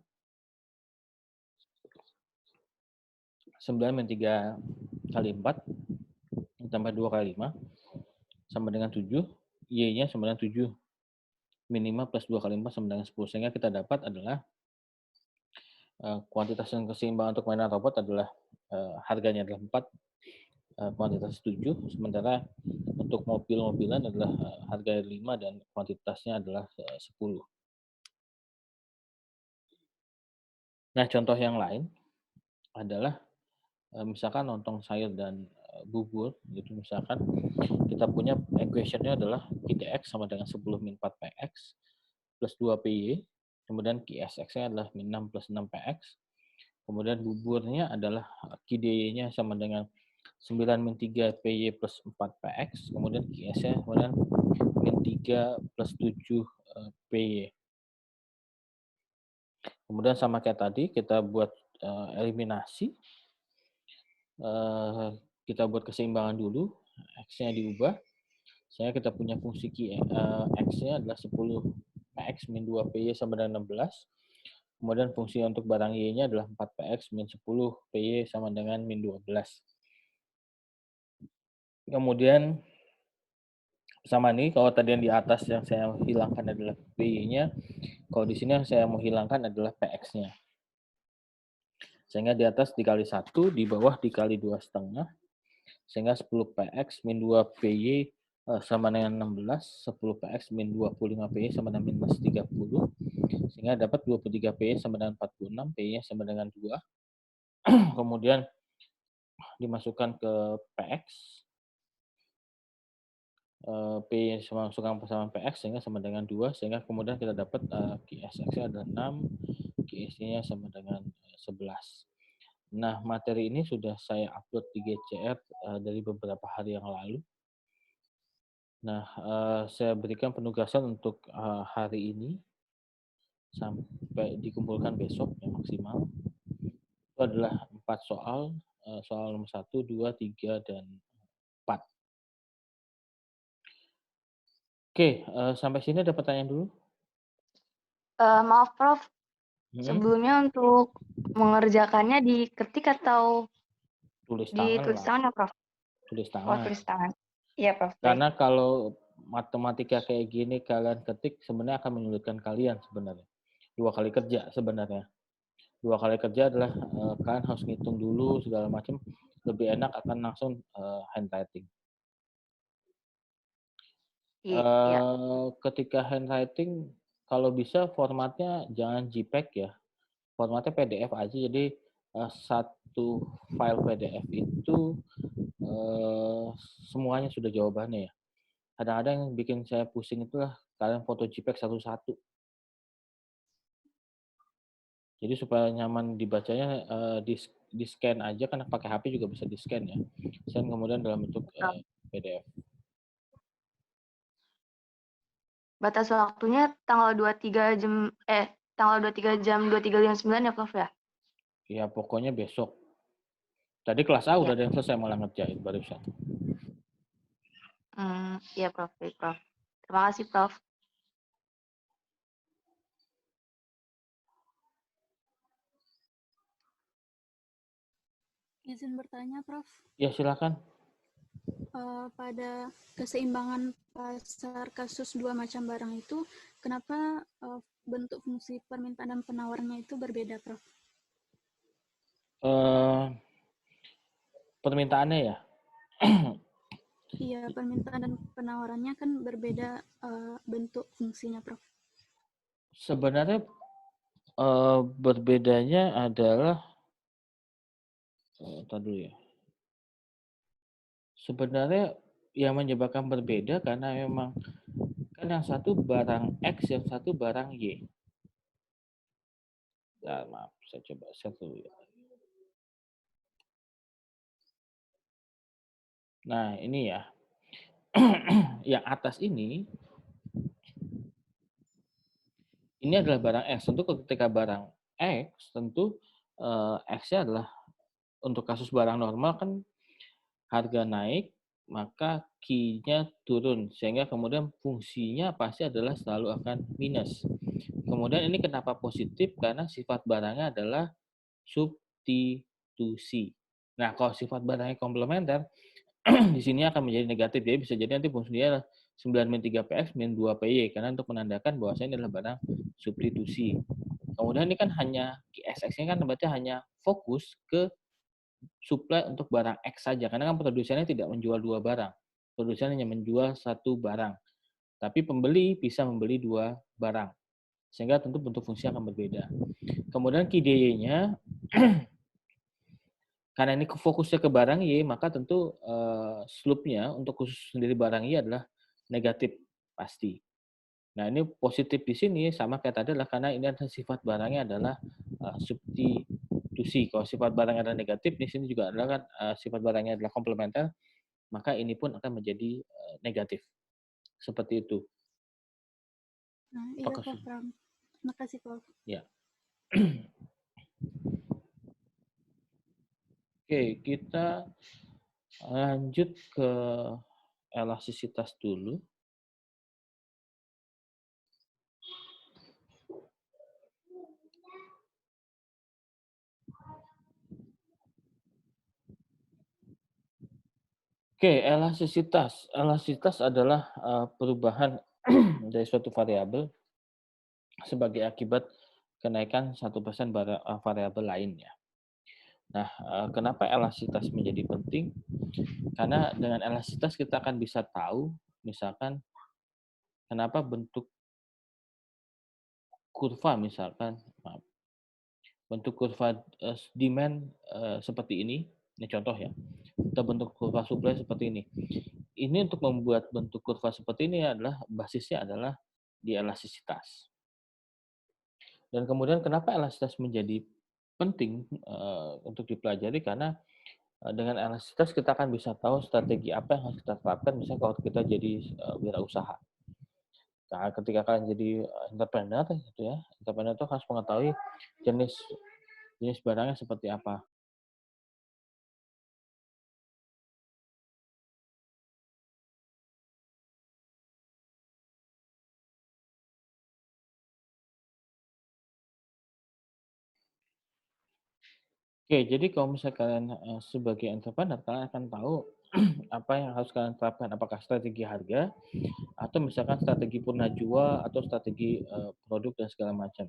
9 min 3 kali 4 ditambah 2 kali 5 sama dengan 7. Y-nya sama dengan 7 min 5 plus 2 kali 4 sama dengan 10. Sehingga kita dapat adalah kuantitas yang keseimbangan untuk mainan robot adalah harganya adalah 4, kuantitas 7. Sementara untuk mobil-mobilan adalah harga 5 dan kuantitasnya adalah 10. Nah, contoh yang lain adalah misalkan lontong sayur dan bubur, gitu misalkan kita punya equation-nya adalah QDX sama dengan 10 min 4 PX plus 2 PY, kemudian QSX-nya adalah min 6 plus 6 PX, kemudian buburnya adalah QDY-nya sama dengan 9 min 3 PY plus 4 PX, kemudian QS-nya kemudian min 3 plus 7 PY. Kemudian sama kayak tadi, kita buat eliminasi. Kita buat keseimbangan dulu, X-nya diubah. Sehingga kita punya fungsi X-nya adalah 10 PX min 2 PY sama dengan 16. Kemudian fungsi untuk barang Y-nya adalah 4 PX min 10 PY sama dengan min 12. Kemudian sama nih, kalau tadi yang di atas yang saya hilangkan adalah PY-nya, kalau di sini yang saya mau hilangkan adalah PX-nya. Sehingga di atas dikali 1, di bawah dikali 2,5, sehingga 10 PX min 2 PY sama dengan 16, 10 PX min 25 PY sama dengan minus 30, sehingga dapat 23 PY sama dengan 46, PY sama dengan 2. Kemudian dimasukkan ke PX, P dimasukkan bersama PX sehingga sama dengan 2, sehingga kemudian kita dapat QSX-nya adalah 6, QSC-nya sama dengan 11. Nah, materi ini sudah saya upload di GCR dari beberapa hari yang lalu. Nah, saya berikan penugasan untuk hari ini sampai dikumpulkan besok yang maksimal. Itu adalah 4 soal, soal nomor 1, 2, 3, dan 4. Oke, sampai sini ada pertanyaan dulu? Maaf Prof, sebelumnya untuk mengerjakannya diketik atau Tulis tangan ditulis lah. tangan ya Prof? Tulis Oh, tangan. tulis tangan. Iya Prof. Karena kalau matematika kayak gini kalian ketik sebenarnya akan menyulitkan kalian sebenarnya. 2 kali kerja sebenarnya. 2 kali kerja adalah kalian harus ngitung dulu segala macam. Lebih enak akan langsung handwriting. Iya. Ketika handwriting kalau bisa formatnya jangan JPEG ya. Formatnya PDF aja. Jadi satu file PDF itu semuanya sudah jawabannya ya. Kadang-kadang yang bikin saya pusing itulah kalian foto JPEG satu-satu. Jadi supaya nyaman dibacanya di scan aja, kan pakai HP juga bisa di scan ya. Scan kemudian dalam bentuk PDF. Batas waktunya tanggal 23 jam tanggal 23 jam 23.59 ya Prof ya? Ya pokoknya besok. Tadi kelas A udah Iya. ada yang selesai malah ngerjain barusan. Iya Prof. Baik, Prof. Terima kasih Prof. Izin bertanya, Prof. Ya silakan. Pada keseimbangan pasar kasus dua macam barang itu, kenapa bentuk fungsi permintaan dan penawarannya itu berbeda, Prof? Permintaannya ya? Iya, permintaan dan penawarannya kan berbeda bentuk fungsinya, Prof. Sebenarnya berbedanya adalah dulu ya. Sebenarnya yang menyebabkan berbeda karena memang kan yang satu barang X, yang satu barang Y. Nah, maaf, saya coba share dulu ya. Nah, ini ya. Yang atas ini adalah barang X. Tentu ketika barang X, tentu X-nya adalah untuk kasus barang normal kan harga naik, maka Q-nya turun. Sehingga kemudian fungsinya pasti adalah selalu akan minus. Kemudian ini kenapa positif? Karena sifat barangnya adalah substitusi. Nah, kalau sifat barangnya komplementer, di sini akan menjadi negatif. Jadi bisa jadi nanti fungsinya adalah 9 min 3 PX min 2 PY. Karena untuk menandakan bahwa ini adalah barang substitusi. Kemudian ini kan hanya QSX-nya kan berarti hanya fokus ke supply untuk barang X saja. Karena kan produsennya tidak menjual dua barang. Produsen hanya menjual satu barang. Tapi pembeli bisa membeli dua barang. Sehingga tentu bentuk fungsi akan berbeda. Kemudian KDY-nya, karena ini fokusnya ke barang Y, maka tentu slope-nya untuk khusus sendiri barang Y adalah negatif, pasti. Nah, ini positif di sini, sama kayak tadi adalah karena ini adalah sifat barangnya adalah substitusi. Kalau sifat barangnya adalah negatif, di sini juga adalah kan sifat barangnya adalah komplementer, maka ini pun akan menjadi negatif. Seperti itu. Nah, iya, Prof. Terima kasih, Prof. Ya. Oke, kita lanjut ke elastisitas dulu. Oke, elastisitas. Elastisitas adalah perubahan dari suatu variabel sebagai akibat kenaikan 1% variabel lainnya. Nah, kenapa elastisitas menjadi penting? Karena dengan elastisitas kita akan bisa tahu, misalkan, kenapa bentuk kurva misalkan, maaf, bentuk kurva demand seperti ini contoh ya, atau bentuk kurva supply seperti ini. Ini untuk membuat bentuk kurva seperti ini adalah basisnya adalah di elastisitas. Dan kemudian kenapa elastisitas menjadi penting untuk dipelajari karena dengan elastisitas kita akan bisa tahu strategi apa yang harus kita terapkan misalnya kalau kita jadi wirausaha. Nah, ketika kalian jadi entrepreneur gitu ya, entrepreneur itu harus mengetahui jenis jenis barangnya seperti apa. Oke, jadi kalau misalnya kalian sebagai entrepreneur, kalian akan tahu apa yang harus kalian terapkan, apakah strategi harga, atau misalkan strategi purna jua, atau strategi produk dan segala macam.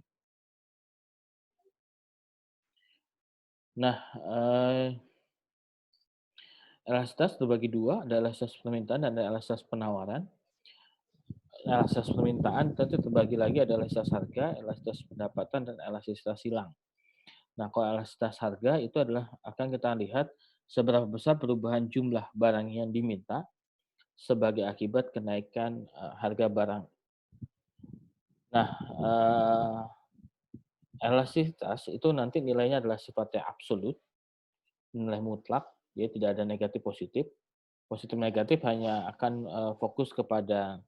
Nah, elastisitas terbagi dua, ada elastisitas permintaan dan ada elastisitas penawaran. Elastisitas permintaan tentu terbagi lagi ada elastisitas harga, elastisitas pendapatan, dan elastisitas silang. Nah, kalau elastisitas harga itu adalah akan kita lihat seberapa besar perubahan jumlah barang yang diminta sebagai akibat kenaikan harga barang. Nah, elastisitas itu nanti nilainya adalah sifatnya absolut, nilai mutlak, jadi tidak ada negatif positif. Positif negatif hanya akan fokus kepada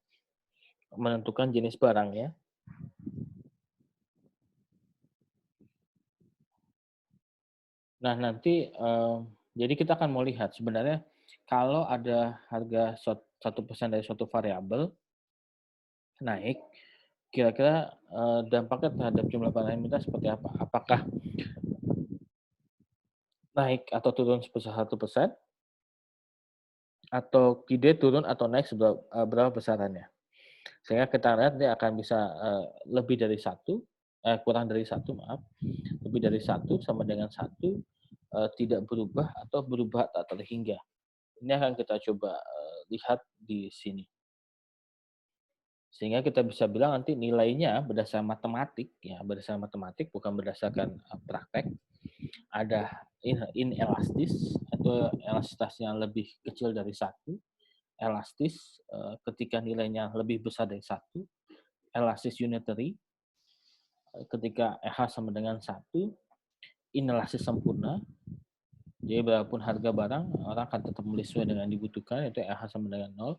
menentukan jenis barangnya. Nah, nanti jadi kita akan mau lihat sebenarnya kalau ada harga 1% dari suatu variabel naik, kira-kira dampaknya terhadap jumlah barang yang diminta seperti apa? Apakah naik atau turun sebesar 1%, atau tidak turun atau naik berapa besarannya? Sehingga kita lihat dia akan bisa lebih dari satu, kurang dari satu, maaf, lebih dari satu sama dengan satu, tidak berubah atau berubah tak terhingga. Ini akan kita coba lihat di sini. Sehingga kita bisa bilang nanti nilainya berdasarkan matematik, ya berdasarkan matematik bukan berdasarkan praktek. Ada inelastis atau elastisitasnya lebih kecil dari satu, elastis ketika nilainya lebih besar dari satu, elastis unitary ketika EH sama dengan satu, inelastis sempurna. Jadi berapapun harga barang, orang akan tetap membeli sesuai dengan dibutuhkan, yaitu EH sama dengan 0.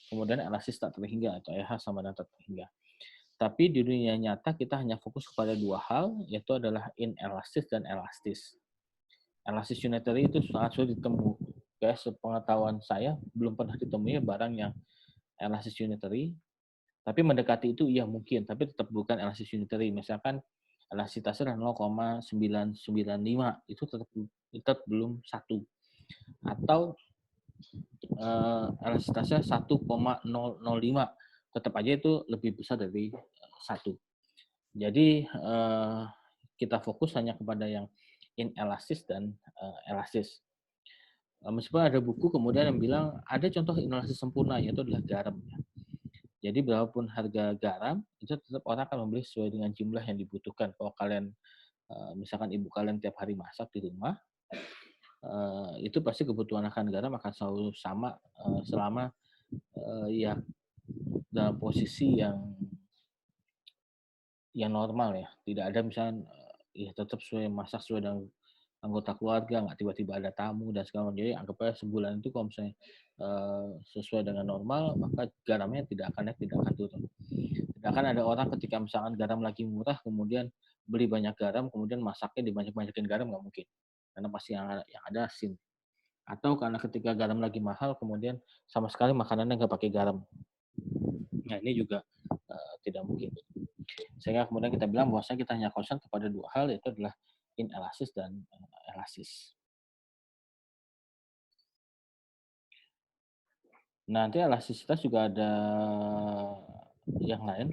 Kemudian elastis tak terhingga, atau EH sama dengan tak terhingga. Tapi di dunia nyata kita hanya fokus kepada dua hal, yaitu adalah inelastis dan elastis. Elastis unitary itu sangat sulit ditemui. Kayak sepengetahuan saya, belum pernah ditemui barang yang elastis unitary. Tapi mendekati itu iya mungkin, tapi tetap bukan elastis unitary. Misalkan elastisitasnya 0,995, itu tetap belum satu. Atau elastisitasnya 1,005, tetap aja itu lebih besar dari satu. Jadi kita fokus hanya kepada yang inelastis dan elastis. Meskipun ada buku kemudian yang bilang ada contoh inelastis sempurna, yaitu adalah garam. Jadi berapapun harga garam, itu tetap orang akan membeli sesuai dengan jumlah yang dibutuhkan. Kalau kalian, misalkan ibu kalian tiap hari masak di rumah, itu pasti kebutuhan akan garam akan selalu sama selama ya dalam posisi yang normal ya. Tidak ada misalnya ya tetap sesuai masak sesuai dengan anggota keluarga, nggak tiba-tiba ada tamu dan segala macam. Jadi anggap aja sebulan itu kalau misalnya sesuai dengan normal, maka garamnya tidak akan naik, tidak akan turun. Tidak akan ada orang ketika misalkan garam lagi murah, kemudian beli banyak garam, kemudian masaknya dibanyak-banyakin garam, nggak mungkin. Karena pasti yang ada asin. Atau karena ketika garam lagi mahal, kemudian sama sekali makanannya nggak pakai garam. Nah ini juga tidak mungkin. Sehingga kemudian kita bilang bahwasanya kita hanya concern kepada dua hal, yaitu adalah inelasis dan elasis. Nanti elastisitas juga ada yang lain,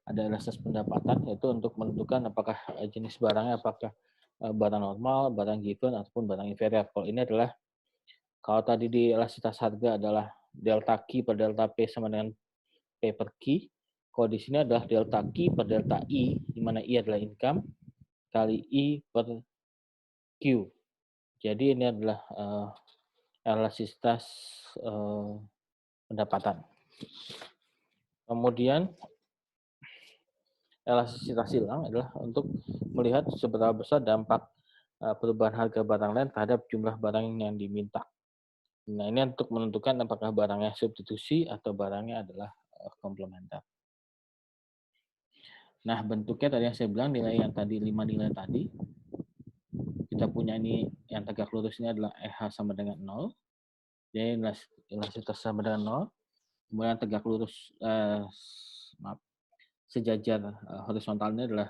ada elastisitas pendapatan, yaitu untuk menentukan apakah jenis barangnya apakah barang normal, barang given, ataupun barang inferior. Kalau ini adalah, kalau tadi di elastisitas harga adalah delta Q per delta P sama dengan P per Q, kalau di sini adalah delta Q per delta I, di mana I adalah income, kali I per Q. Jadi ini adalah elastisitas pendapatan. Kemudian elastisitas silang adalah untuk melihat seberapa besar dampak perubahan harga barang lain terhadap jumlah barang yang diminta. Nah, ini untuk menentukan apakah barangnya substitusi atau barangnya adalah komplementer. Nah, bentuknya tadi yang saya bilang, nilai yang tadi 5 nilai tadi, kita punya ini yang tegak lurus ini adalah EH sama dengan 0. Jadi elastisitas sama dengan 0. Kemudian tegak lurus, sejajar horizontalnya adalah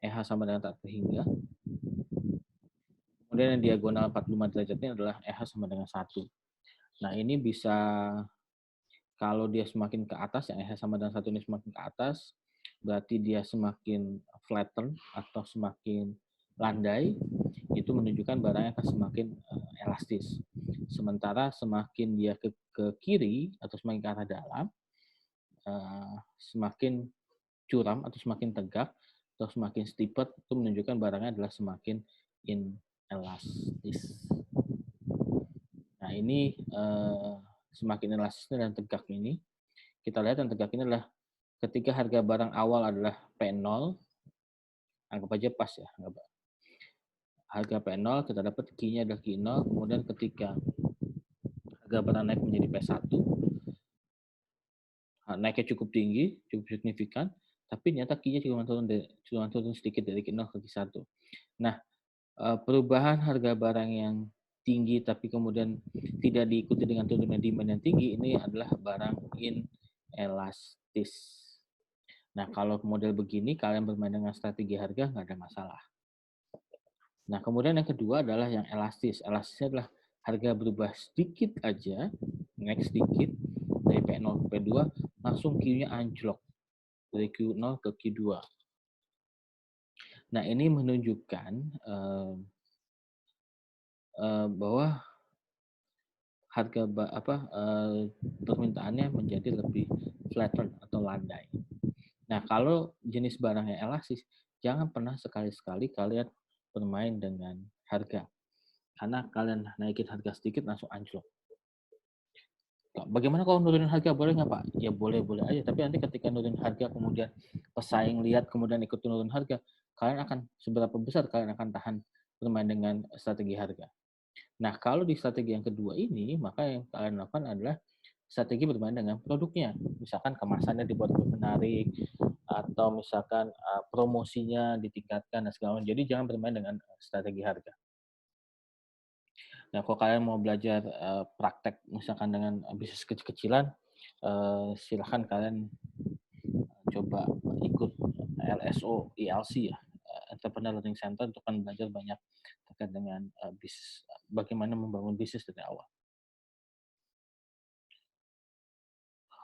EH sama dengan tak terhingga. Kemudian yang diagonal 45 derajat ini adalah EH sama dengan 1. Nah, ini bisa, kalau dia semakin ke atas, yang EH sama dengan 1 ini semakin ke atas, berarti dia semakin flatten atau semakin landai, itu menunjukkan barangnya akan semakin elastis. Sementara semakin dia ke kiri atau semakin ke arah dalam, semakin curam atau semakin tegak atau semakin steeper, itu menunjukkan barangnya adalah semakin inelastis. Nah, ini semakin elastisnya dan tegak ini, kita lihat yang tegak ini adalah ketika harga barang awal adalah P0, anggap aja pas ya, harga P0, kita dapat Q-nya adalah Q0, kemudian ketika harga barang naik menjadi P1, naiknya cukup tinggi, cukup signifikan, tapi ternyata Q-nya cuma turun sedikit dari Q0 ke Q1. Nah, perubahan harga barang yang tinggi tapi kemudian tidak diikuti dengan turunnya demand yang tinggi, ini adalah barang inelastis. Nah, kalau model begini, kalian bermain dengan strategi harga, nggak ada masalah. Nah, kemudian yang kedua adalah yang elastis. Elastisnya adalah harga berubah sedikit aja, naik sedikit, dari P0 ke P2, langsung Q-nya anjlok, dari Q0 ke Q2. Nah, ini menunjukkan bahwa harga permintaannya menjadi lebih flatten atau landai. Nah, kalau jenis barangnya elastis, jangan pernah sekali-sekali kalian bermain dengan harga. Karena kalian naikin harga sedikit langsung anjlok. Bagaimana kalau nurunin harga, boleh nggak Pak? Ya boleh-boleh aja, tapi nanti ketika nurunin harga kemudian pesaing lihat kemudian ikut turun harga, kalian akan, seberapa besar kalian akan tahan bermain dengan strategi harga. Nah, kalau di strategi yang kedua ini, maka yang kalian lakukan adalah strategi bermain dengan produknya. Misalkan kemasannya dibuat lebih menarik, atau misalkan promosinya ditingkatkan dan segala macam. Jadi jangan bermain dengan strategi harga. Nah, kalau kalian mau belajar praktek misalkan dengan bisnis kecil-kecilan, silahkan kalian coba ikut LSO, ELC ya, Entrepreneur Learning Center, untuk kan belajar banyak terkait dengan bisnis, bagaimana membangun bisnis dari awal.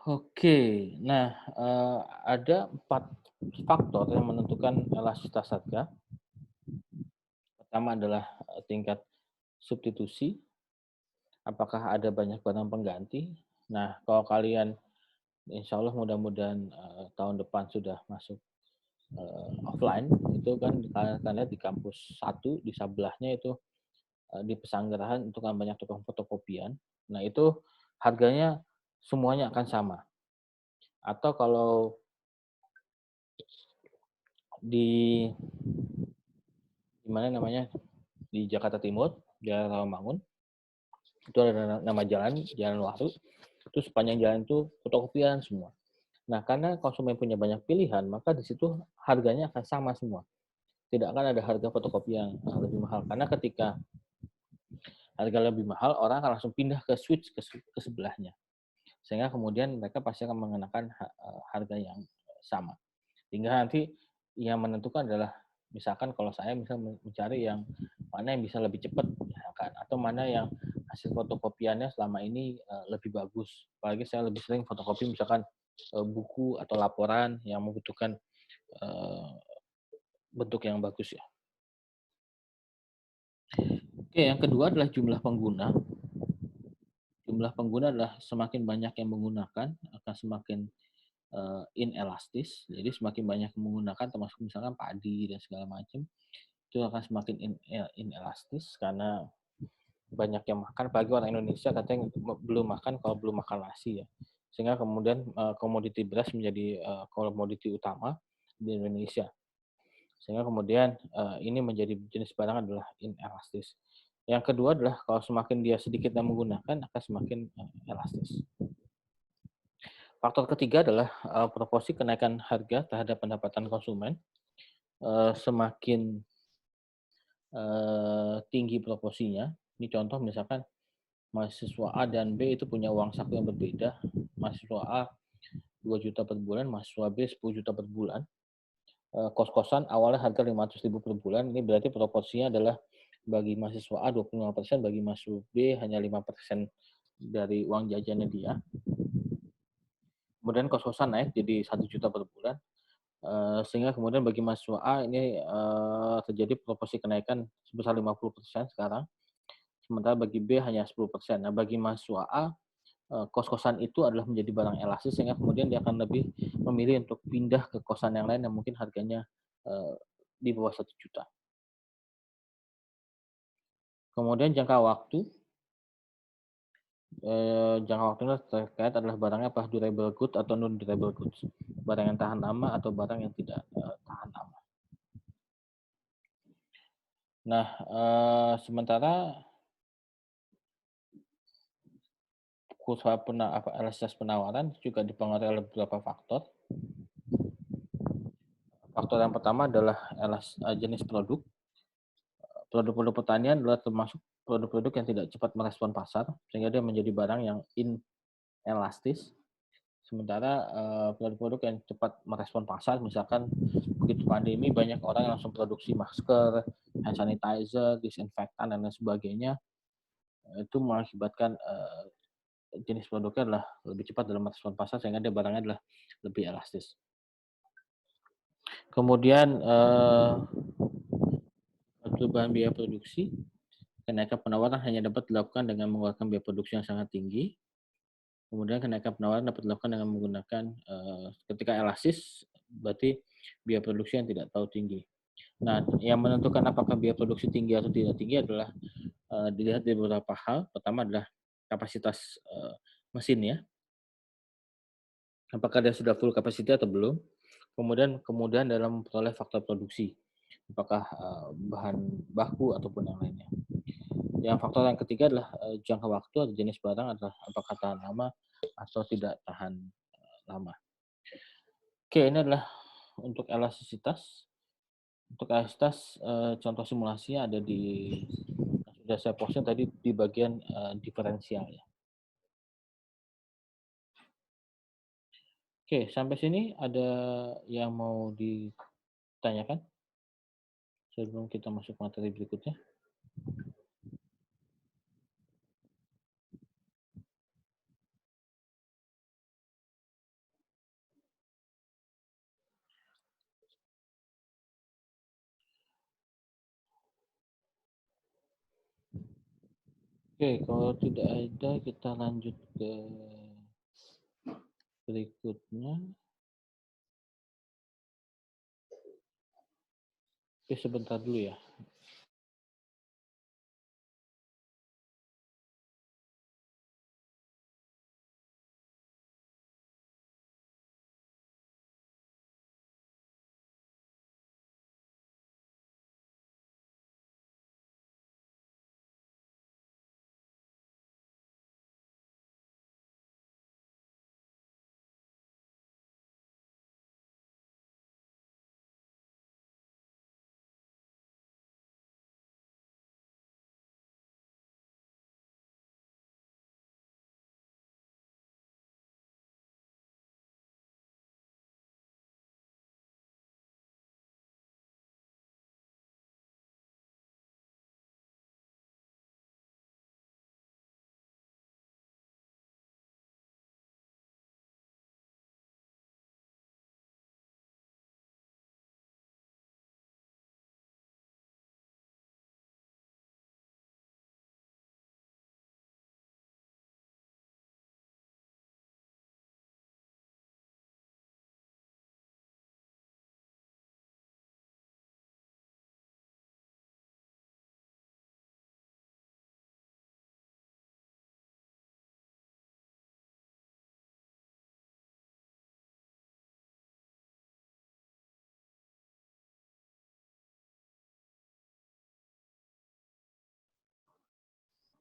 Oke, nah ada 4 faktor yang menentukan elastisitas harga. Pertama adalah tingkat substitusi, apakah ada banyak barang pengganti. Nah, kalau kalian, insya Allah mudah-mudahan tahun depan sudah masuk offline, itu kan kalian lihat di kampus 1, di sebelahnya itu di Pesanggerahan, itu kan banyak tukang fotokopian. Nah, itu harganya semuanya akan sama. Atau kalau di mana namanya, di Jakarta Timur, daerah Rawamangun. Itu ada nama jalan, Jalan Wahru. Itu sepanjang jalan itu fotokopian semua. Nah, karena konsumen punya banyak pilihan, maka di situ harganya akan sama semua. Tidak akan ada harga fotokopi yang lebih mahal. Karena ketika harga lebih mahal, orang akan langsung pindah ke switch ke sebelahnya. Sehingga kemudian mereka pasti akan mengenakan harga yang sama. Hingga nanti yang menentukan adalah misalkan kalau saya mencari yang mana yang bisa lebih cepat, ya kan? Atau mana yang hasil fotokopiannya selama ini lebih bagus. Apalagi saya lebih sering fotokopi misalkan buku atau laporan yang membutuhkan bentuk yang bagus ya. Oke, yang kedua adalah jumlah pengguna. Jumlah pengguna adalah semakin banyak yang menggunakan akan semakin inelastis. Jadi semakin banyak yang menggunakan termasuk misalkan padi dan segala macam itu akan semakin inelastis karena banyak yang makan, apalagi orang Indonesia katanya belum makan kalau belum makan nasi ya. Sehingga kemudian komoditi beras menjadi komoditi utama di Indonesia. Sehingga kemudian ini menjadi jenis barang adalah inelastis. Yang kedua adalah kalau semakin dia sedikit yang menggunakan akan semakin elastis. Faktor ketiga adalah proporsi kenaikan harga terhadap pendapatan konsumen. Semakin tinggi proporsinya. Ini contoh misalkan mahasiswa A dan B itu punya uang saku yang berbeda. Mahasiswa A 2 juta per bulan, mahasiswa B 10 juta per bulan. Kos-kosan awalnya harga 500.000 per bulan, ini berarti proporsinya adalah bagi mahasiswa A 25%, bagi mahasiswa B hanya 5% dari uang jajannya dia. Kemudian kos-kosan naik jadi 1 juta per bulan, sehingga kemudian bagi mahasiswa A ini terjadi proporsi kenaikan sebesar 50% sekarang. Sementara bagi B hanya 10%. Nah, bagi mahasiswa A, kos-kosan itu adalah menjadi barang elastis, sehingga kemudian dia akan lebih memilih untuk pindah ke kosan yang lain yang mungkin harganya di bawah 1 juta. Kemudian jangka waktu. Jangka waktunya terkait adalah barangnya apa durable good atau non durable goods. Barang yang tahan lama atau barang yang tidak tahan lama. Nah, sementara kurva elastisitas penawaran juga dipengaruhi oleh beberapa faktor. Faktor yang pertama adalah jenis produk. Produk-produk pertanian adalah termasuk produk-produk yang tidak cepat merespon pasar, sehingga dia menjadi barang yang inelastis. Sementara produk-produk yang cepat merespon pasar, misalkan begitu pandemi banyak orang yang langsung produksi masker, hand sanitizer, disinfektan, dan lain sebagainya, itu mengakibatkan jenis produknya adalah lebih cepat dalam merespon pasar, sehingga dia barangnya adalah lebih elastis. Kemudian perubahan biaya produksi, kenaikan penawaran hanya dapat dilakukan dengan mengeluarkan biaya produksi yang sangat tinggi. Kemudian kenaikan penawaran dapat dilakukan dengan menggunakan ketika elastis, berarti biaya produksi yang tidak terlalu tinggi. Nah, yang menentukan apakah biaya produksi tinggi atau tidak tinggi adalah dilihat dari beberapa hal. Pertama adalah kapasitas mesin ya. Apakah dia sudah full kapasitas atau belum? Kemudian dalam memperoleh faktor produksi, apakah bahan baku ataupun yang lainnya. Yang faktor yang ketiga adalah jangka waktu atau jenis barang adalah apakah tahan lama atau tidak tahan lama. Oke, ini adalah untuk elastisitas. Untuk elastisitas, contoh simulasinya ada di sudah saya posting tadi di bagian diferensial ya. Oke, sampai sini ada yang mau ditanyakan sebelum kita masuk materi berikutnya? Oke, kalau tidak ada kita lanjut ke berikutnya. Oke, sebentar dulu ya.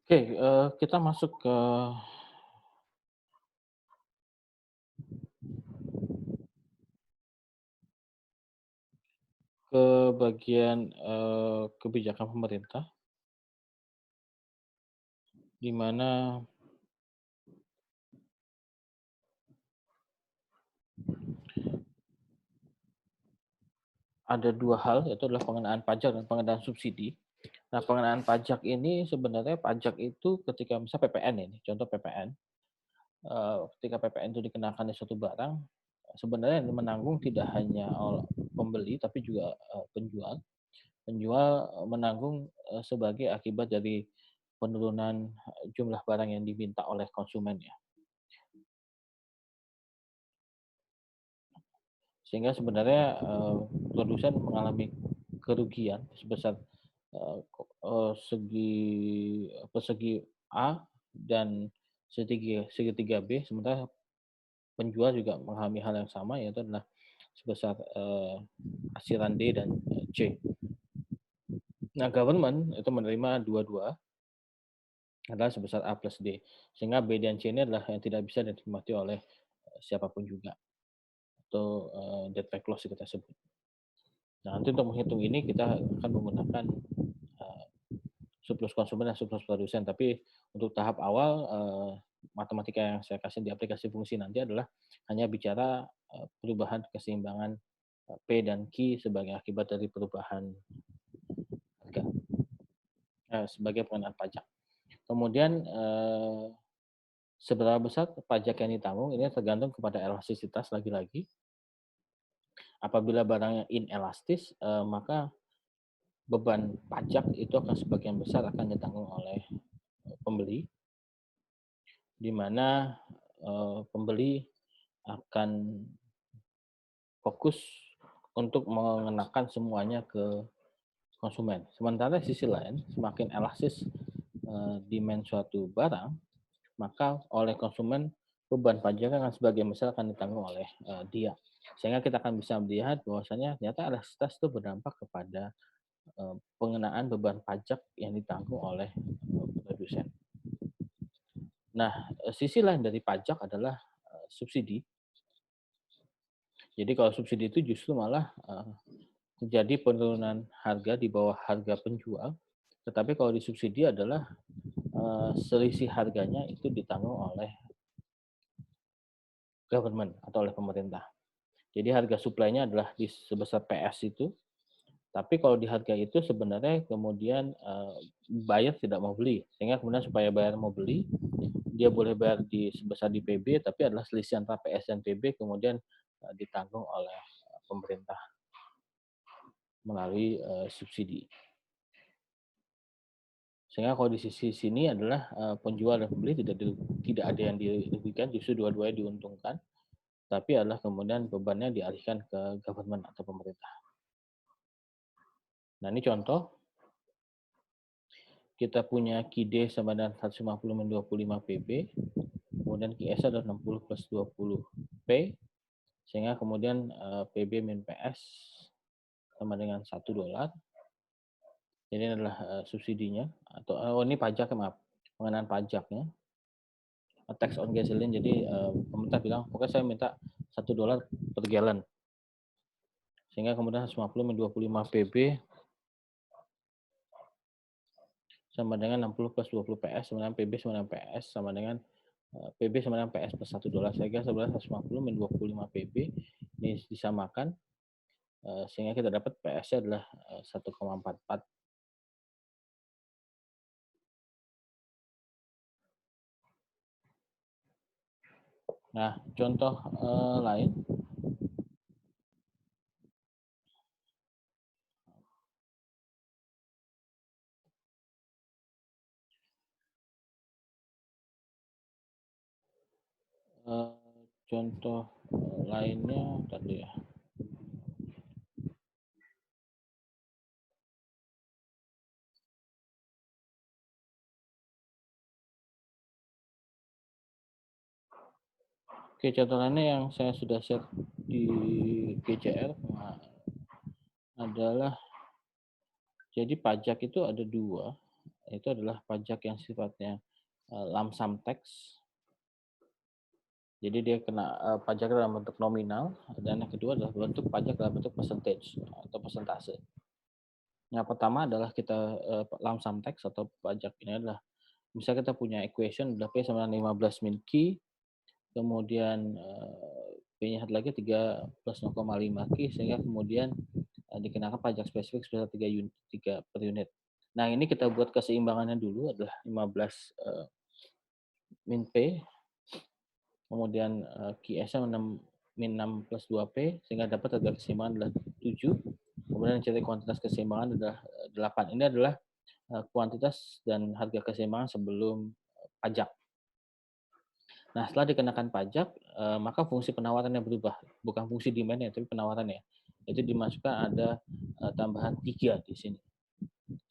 Oke, kita masuk ke bagian, kebijakan pemerintah, di mana ada 2 hal, yaitu adalah pengenaan pajak dan pengenaan subsidi. Nah, pengenaan pajak ini sebenarnya pajak itu ketika misal PPN ini, contoh PPN, ketika PPN itu dikenakan di suatu barang, sebenarnya yang menanggung tidak hanya pembeli tapi juga, penjual. Penjual, menanggung, sebagai akibat dari penurunan, jumlah barang yang diminta oleh konsumen ya. Sehingga sebenarnya, produsen mengalami kerugian sebesar, segi A dan segitiga B, sementara penjual juga mengalami hal yang sama, yaitu adalah sebesar, asiran D dan, C. Nah, government itu menerima dua-dua adalah sebesar A plus D, sehingga B dan C ini adalah yang tidak bisa dinikmati oleh, siapapun juga, atau, debt back loss kita sebut. Nah, nanti untuk menghitung ini kita akan menggunakan, eee, surplus konsumen dan surplus produsen, tapi untuk tahap awal, matematika yang saya kasih di aplikasi fungsi nanti adalah hanya bicara, perubahan keseimbangan, P dan Q sebagai akibat dari perubahan harga, sebagai pengenaan pajak. Kemudian, seberapa besar pajak yang ditanggung ini tergantung kepada elastisitas lagi-lagi. Apabila barangnya inelastis, maka beban pajak itu akan sebagian besar akan ditanggung oleh pembeli, di mana, pembeli akan fokus untuk mengenakan semuanya ke konsumen. Sementara di sisi lain, semakin elastis, demand suatu barang, maka oleh konsumen beban pajak akan sebagian besar akan ditanggung oleh, dia. Sehingga kita akan bisa melihat bahwasanya ternyata elastisitas itu berdampak kepada, pengenaan beban pajak yang ditanggung oleh, produsen. Nah, sisi lain dari pajak adalah, subsidi. Jadi kalau subsidi itu justru malah, terjadi penurunan harga di bawah harga penjual, tetapi kalau disubsidi adalah, selisih harganya itu ditanggung oleh government atau oleh pemerintah. Jadi harga supply-nya adalah sebesar PS itu, tapi kalau di harga itu sebenarnya kemudian, buyer tidak mau beli, sehingga kemudian supaya buyer mau beli, dia boleh bayar sebesar di PB, tapi adalah selisih antara PS dan PB kemudian, ditanggung oleh, pemerintah melalui, subsidi. Sehingga kalau di sisi sini adalah, penjual dan pembeli tidak ada yang dirugikan, justru dua-duanya diuntungkan, tapi adalah kemudian bebannya dialihkan ke government atau pemerintah. Nah, ini contoh, kita punya QD sama dengan 150 min 25 PB, kemudian QS adalah 60 plus 20 P, sehingga kemudian, PB min PS sama dengan $1. Jadi ini adalah, subsidinya atau ini pajaknya, maaf, pengenaan pajaknya, tax on gasoline. Jadi, pemerintah bilang, "Pokoknya saya minta $1 per gallon." Sehingga kemudian 150 min 25 PB sama dengan 60 plus 20 PS sama dengan PB sama dengan PS sama dengan, PB sama dengan PS plus $1. Sehingga sebenarnya 150 min 25 PB ini disamakan, sehingga kita dapat PS-nya adalah, 1,44. Nah, contoh, lain, contoh, lainnya tadi ya. Oke, contoh lainnya yang saya sudah share di GCR adalah, jadi pajak itu ada dua. itu adalah pajak yang sifatnya lump sum tax. Jadi dia kena pajak dalam bentuk nominal, dan yang kedua adalah bentuk pajak dalam bentuk percentage atau persentase. Yang pertama adalah kita lump sum tax atau pajak ini adalah misalnya kita punya equation udah P sama dengan 15 min Q, kemudian P-nya satu lagi 3 plus 0,5 Q, sehingga kemudian dikenakan pajak spesifik sebesar 3 per unit. Nah, ini kita buat keseimbangannya dulu adalah 15 min P, kemudian QS-nya min 6 plus 2P, sehingga dapat harga keseimbangan adalah 7. Kemudian cari kuantitas keseimbangan adalah 8. Ini adalah kuantitas dan harga keseimbangan sebelum pajak. Nah, setelah dikenakan pajak, maka fungsi penawarannya berubah. Bukan fungsi demand-nya, tapi penawarannya. Itu dimasukkan ada tambahan 3 di sini.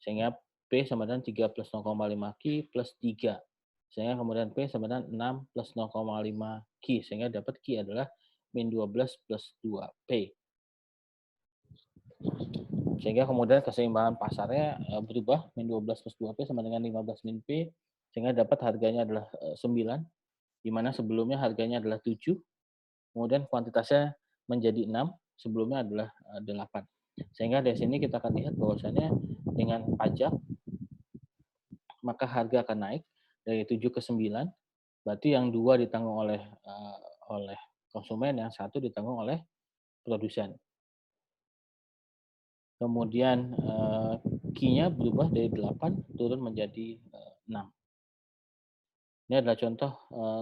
Sehingga P sama dengan 3 plus 0,5 Q plus 3. Sehingga kemudian P sama dengan 6 plus 0,5 Q. Sehingga dapat Q adalah min 12 plus 2P. Sehingga kemudian keseimbangan pasarnya berubah, min 12 plus 2P sama dengan 15 min P. Sehingga dapat harganya adalah 9. Di mana sebelumnya harganya adalah 7, kemudian kuantitasnya menjadi 6, sebelumnya adalah 8. Sehingga dari sini kita akan lihat bahwasannya dengan pajak, maka harga akan naik dari 7 ke 9, berarti yang 2 ditanggung oleh konsumen, yang 1 ditanggung oleh produsen. Kemudian Q-nya berubah dari 8 turun menjadi 6. Ini adalah contoh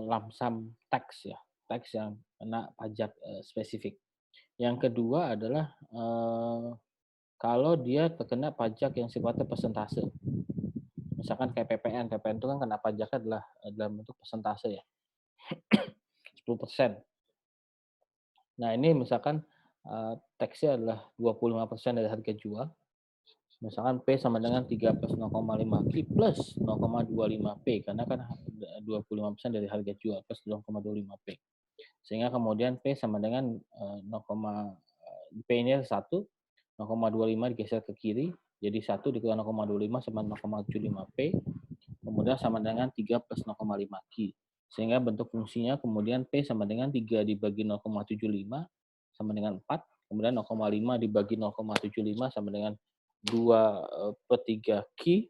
lump sum tax ya, tax yang kena pajak spesifik. Yang kedua adalah kalau dia terkena pajak yang sifatnya persentase. Misalkan kayak PPN itu kan kena pajaknya adalah dalam bentuk persentase ya, 10%. Nah ini misalkan tax-nya adalah 25% dari harga jual. Misalkan P sama dengan 3 plus 0,5 Q plus 0,25 P, karena kan 25% dari harga jual plus 0,25 P. Sehingga kemudian P sama dengan P-nya 1, 0,25 digeser ke kiri, jadi 1 dikurang 0,25 sama 0,75 P, kemudian sama dengan 3 plus 0,5 Q. Sehingga bentuk fungsinya kemudian P sama dengan 3 dibagi 0,75 sama dengan 4, kemudian 0,5 dibagi 0,75 sama dengan 2 per 3 Q,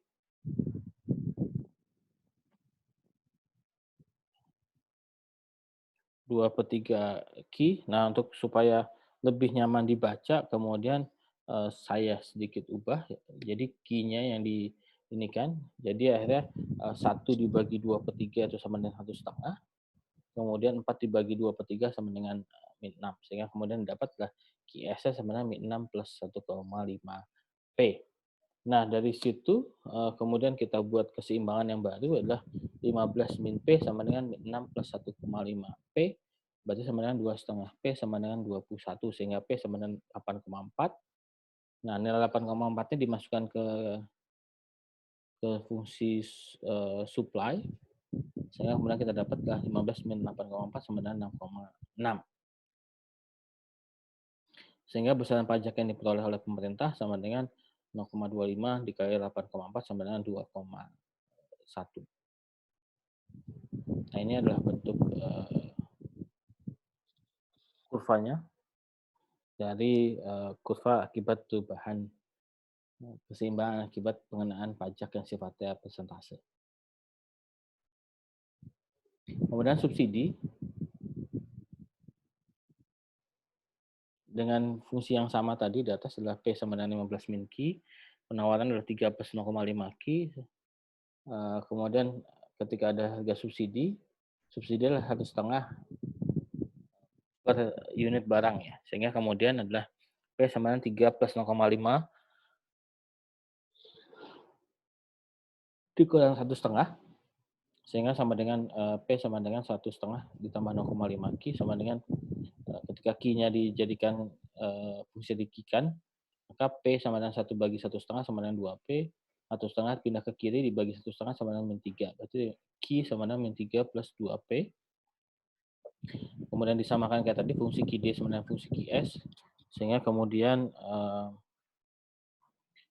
Nah, untuk supaya lebih nyaman dibaca, kemudian saya sedikit ubah. Jadi Q-nya yang di ini kan, jadi akhirnya 1 dibagi 2 per 3 itu sama dengan 1,5. Kemudian 4 dibagi 2 per 3 sama dengan min 6. Sehingga kemudian dapatlah QS-nya sama dengan min 6 plus 1,5 P. Nah, dari situ kemudian kita buat keseimbangan yang baru adalah 15 min P sama dengan min 6 plus 1,5 P, berarti sama dengan 2,5 P sama dengan 21, sehingga P sama dengan 8,4. Nah, nilai 8,4-nya dimasukkan ke fungsi supply, sehingga kemudian kita dapatlah 15 min 8,4 sama dengan 6,6. Sehingga besaran pajak yang diperoleh oleh pemerintah sama dengan 0,25 dikali 8,4 sama dengan 2,1. Nah, ini adalah bentuk kurvanya dari kurva akibat perubahan keseimbangan akibat pengenaan pajak yang sifatnya persentase. Kemudian subsidi dengan fungsi yang sama tadi di atas adalah P sama dengan 15 min Q, penawaran adalah 3 plus 0,5 Q. Kemudian ketika ada harga subsidi adalah 1,5 per unit barang ya, sehingga kemudian adalah P sama dengan 3 plus 0,5 dikurang 1,5, sehingga sama dengan P sama dengan 1,5 ditambah 0,5 Q sama dengan ketika Q-nya dijadikan fungsi dikikan, maka P sama dengan 1 bagi 1,5 sama dengan 2P, 1,5 pindah ke kiri dibagi 1,5 sama dengan min 3, berarti Q sama dengan min 3 plus 2P. Kemudian disamakan kayak tadi fungsi QD sama dengan fungsi QS, sehingga kemudian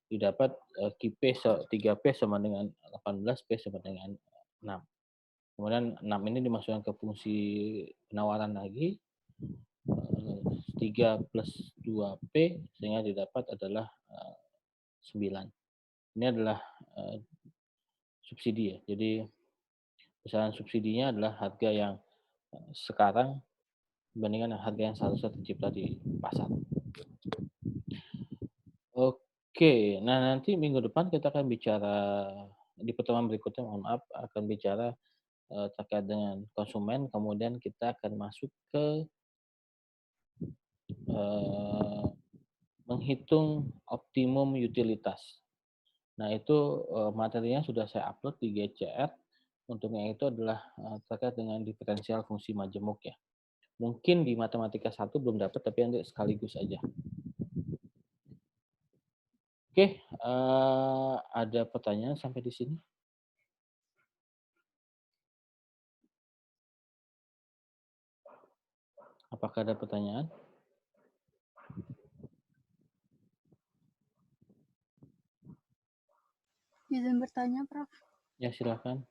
didapat QP 3P sama dengan 18, P sama dengan 6. Kemudian 6 ini dimasukkan ke fungsi penawaran lagi, 3 plus 2P, sehingga didapat adalah 9. Ini adalah subsidi ya. Jadi besaran subsidinya adalah harga yang sekarang dibandingkan harga yang seharusnya tercipta di pasar. Oke, nah nanti minggu depan kita akan bicara, di pertemuan berikutnya, mohon maaf, akan bicara terkait dengan konsumen, kemudian kita akan masuk ke menghitung optimum utilitas. Nah itu materinya sudah saya upload di GCR, untuknya itu adalah terkait dengan diferensial fungsi majemuk ya. Mungkin di matematika 1 belum dapat, tapi nanti sekaligus aja. Oke, ada pertanyaan sampai di sini? Apakah ada pertanyaan? Izin bertanya, Prof. Ya, silakan.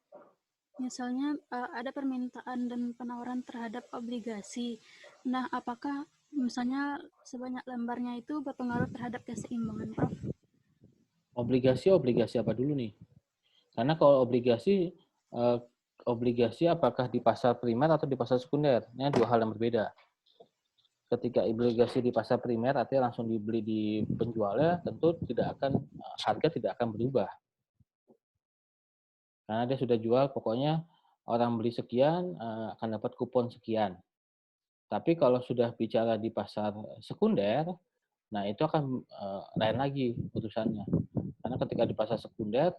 Misalnya ada permintaan dan penawaran terhadap obligasi. Nah, apakah misalnya sebanyak lembarnya itu berpengaruh terhadap keseimbangan, Prof? Obligasi apa dulu nih? Karena kalau obligasi apakah di pasar primer atau di pasar sekunder? Ini dua hal yang berbeda. Ketika obligasi di pasar primer artinya langsung dibeli di penjualnya, tentu harga tidak akan berubah. Karena dia sudah jual, pokoknya orang beli sekian akan dapat kupon sekian. Tapi kalau sudah bicara di pasar sekunder, nah itu akan lain lagi putusannya. Karena ketika di pasar sekunder,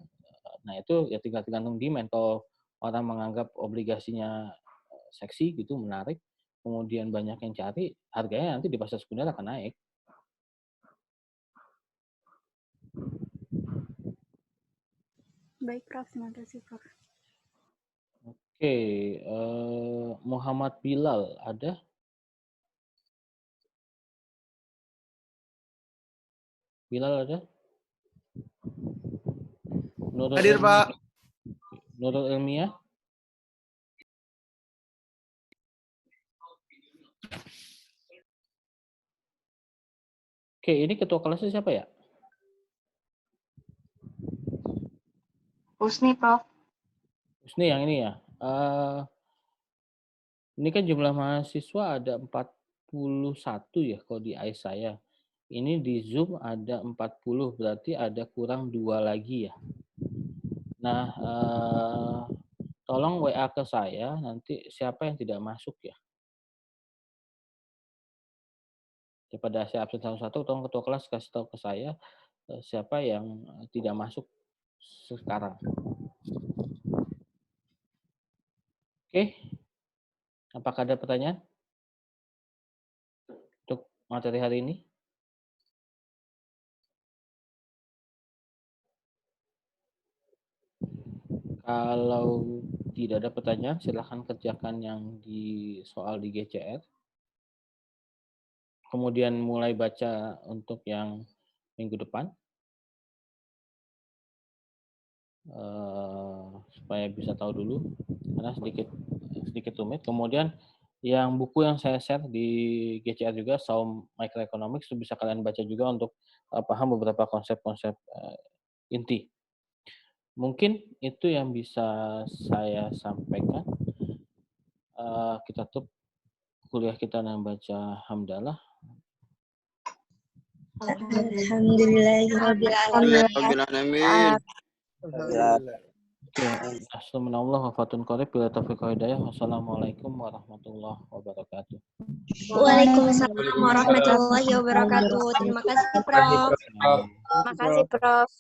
nah itu ya tinggal tergantung demand. Kalau orang menganggap obligasinya seksi gitu, menarik, kemudian banyak yang cari, harganya nanti di pasar sekunder akan naik. Baik, Prof. Terima kasih, Prof. Oke, Muhammad Bilal ada? Bilal ada? Hadir, Pak. Nurul Ilmiah? Oke, ini ketua kelasnya siapa ya? Husni, Prof. Husni yang ini ya. Ini kan jumlah mahasiswa ada 41 ya kalau di AIS saya. Ini di Zoom ada 40, berarti ada kurang 2 lagi ya. Nah, tolong WA ke saya nanti siapa yang tidak masuk ya. Daripada saya absen satu-satu, tolong ketua kelas kasih tahu ke saya siapa yang tidak masuk sekarang. Oke, apakah ada pertanyaan untuk materi hari ini? Kalau tidak ada pertanyaan, silahkan kerjakan yang di soal di GCR. Kemudian mulai baca untuk yang minggu depan. Supaya bisa tahu dulu, karena sedikit rumit. Kemudian yang buku yang saya share di GCR juga, Saum Microeconomics, itu bisa kalian baca juga untuk paham beberapa konsep-konsep inti. Mungkin itu yang bisa saya sampaikan. Kita tutup kuliah kita dengan baca hamdalah. Alhamdulillahirrahmanirrahim. Astagfirullah wa fatun qarib bila taufiq hidayah. Wassalamualaikum warahmatullahi wabarakatuh. Waalaikumsalam warahmatullahi wabarakatuh. Terima kasih, Prof. Terima kasih, Prof.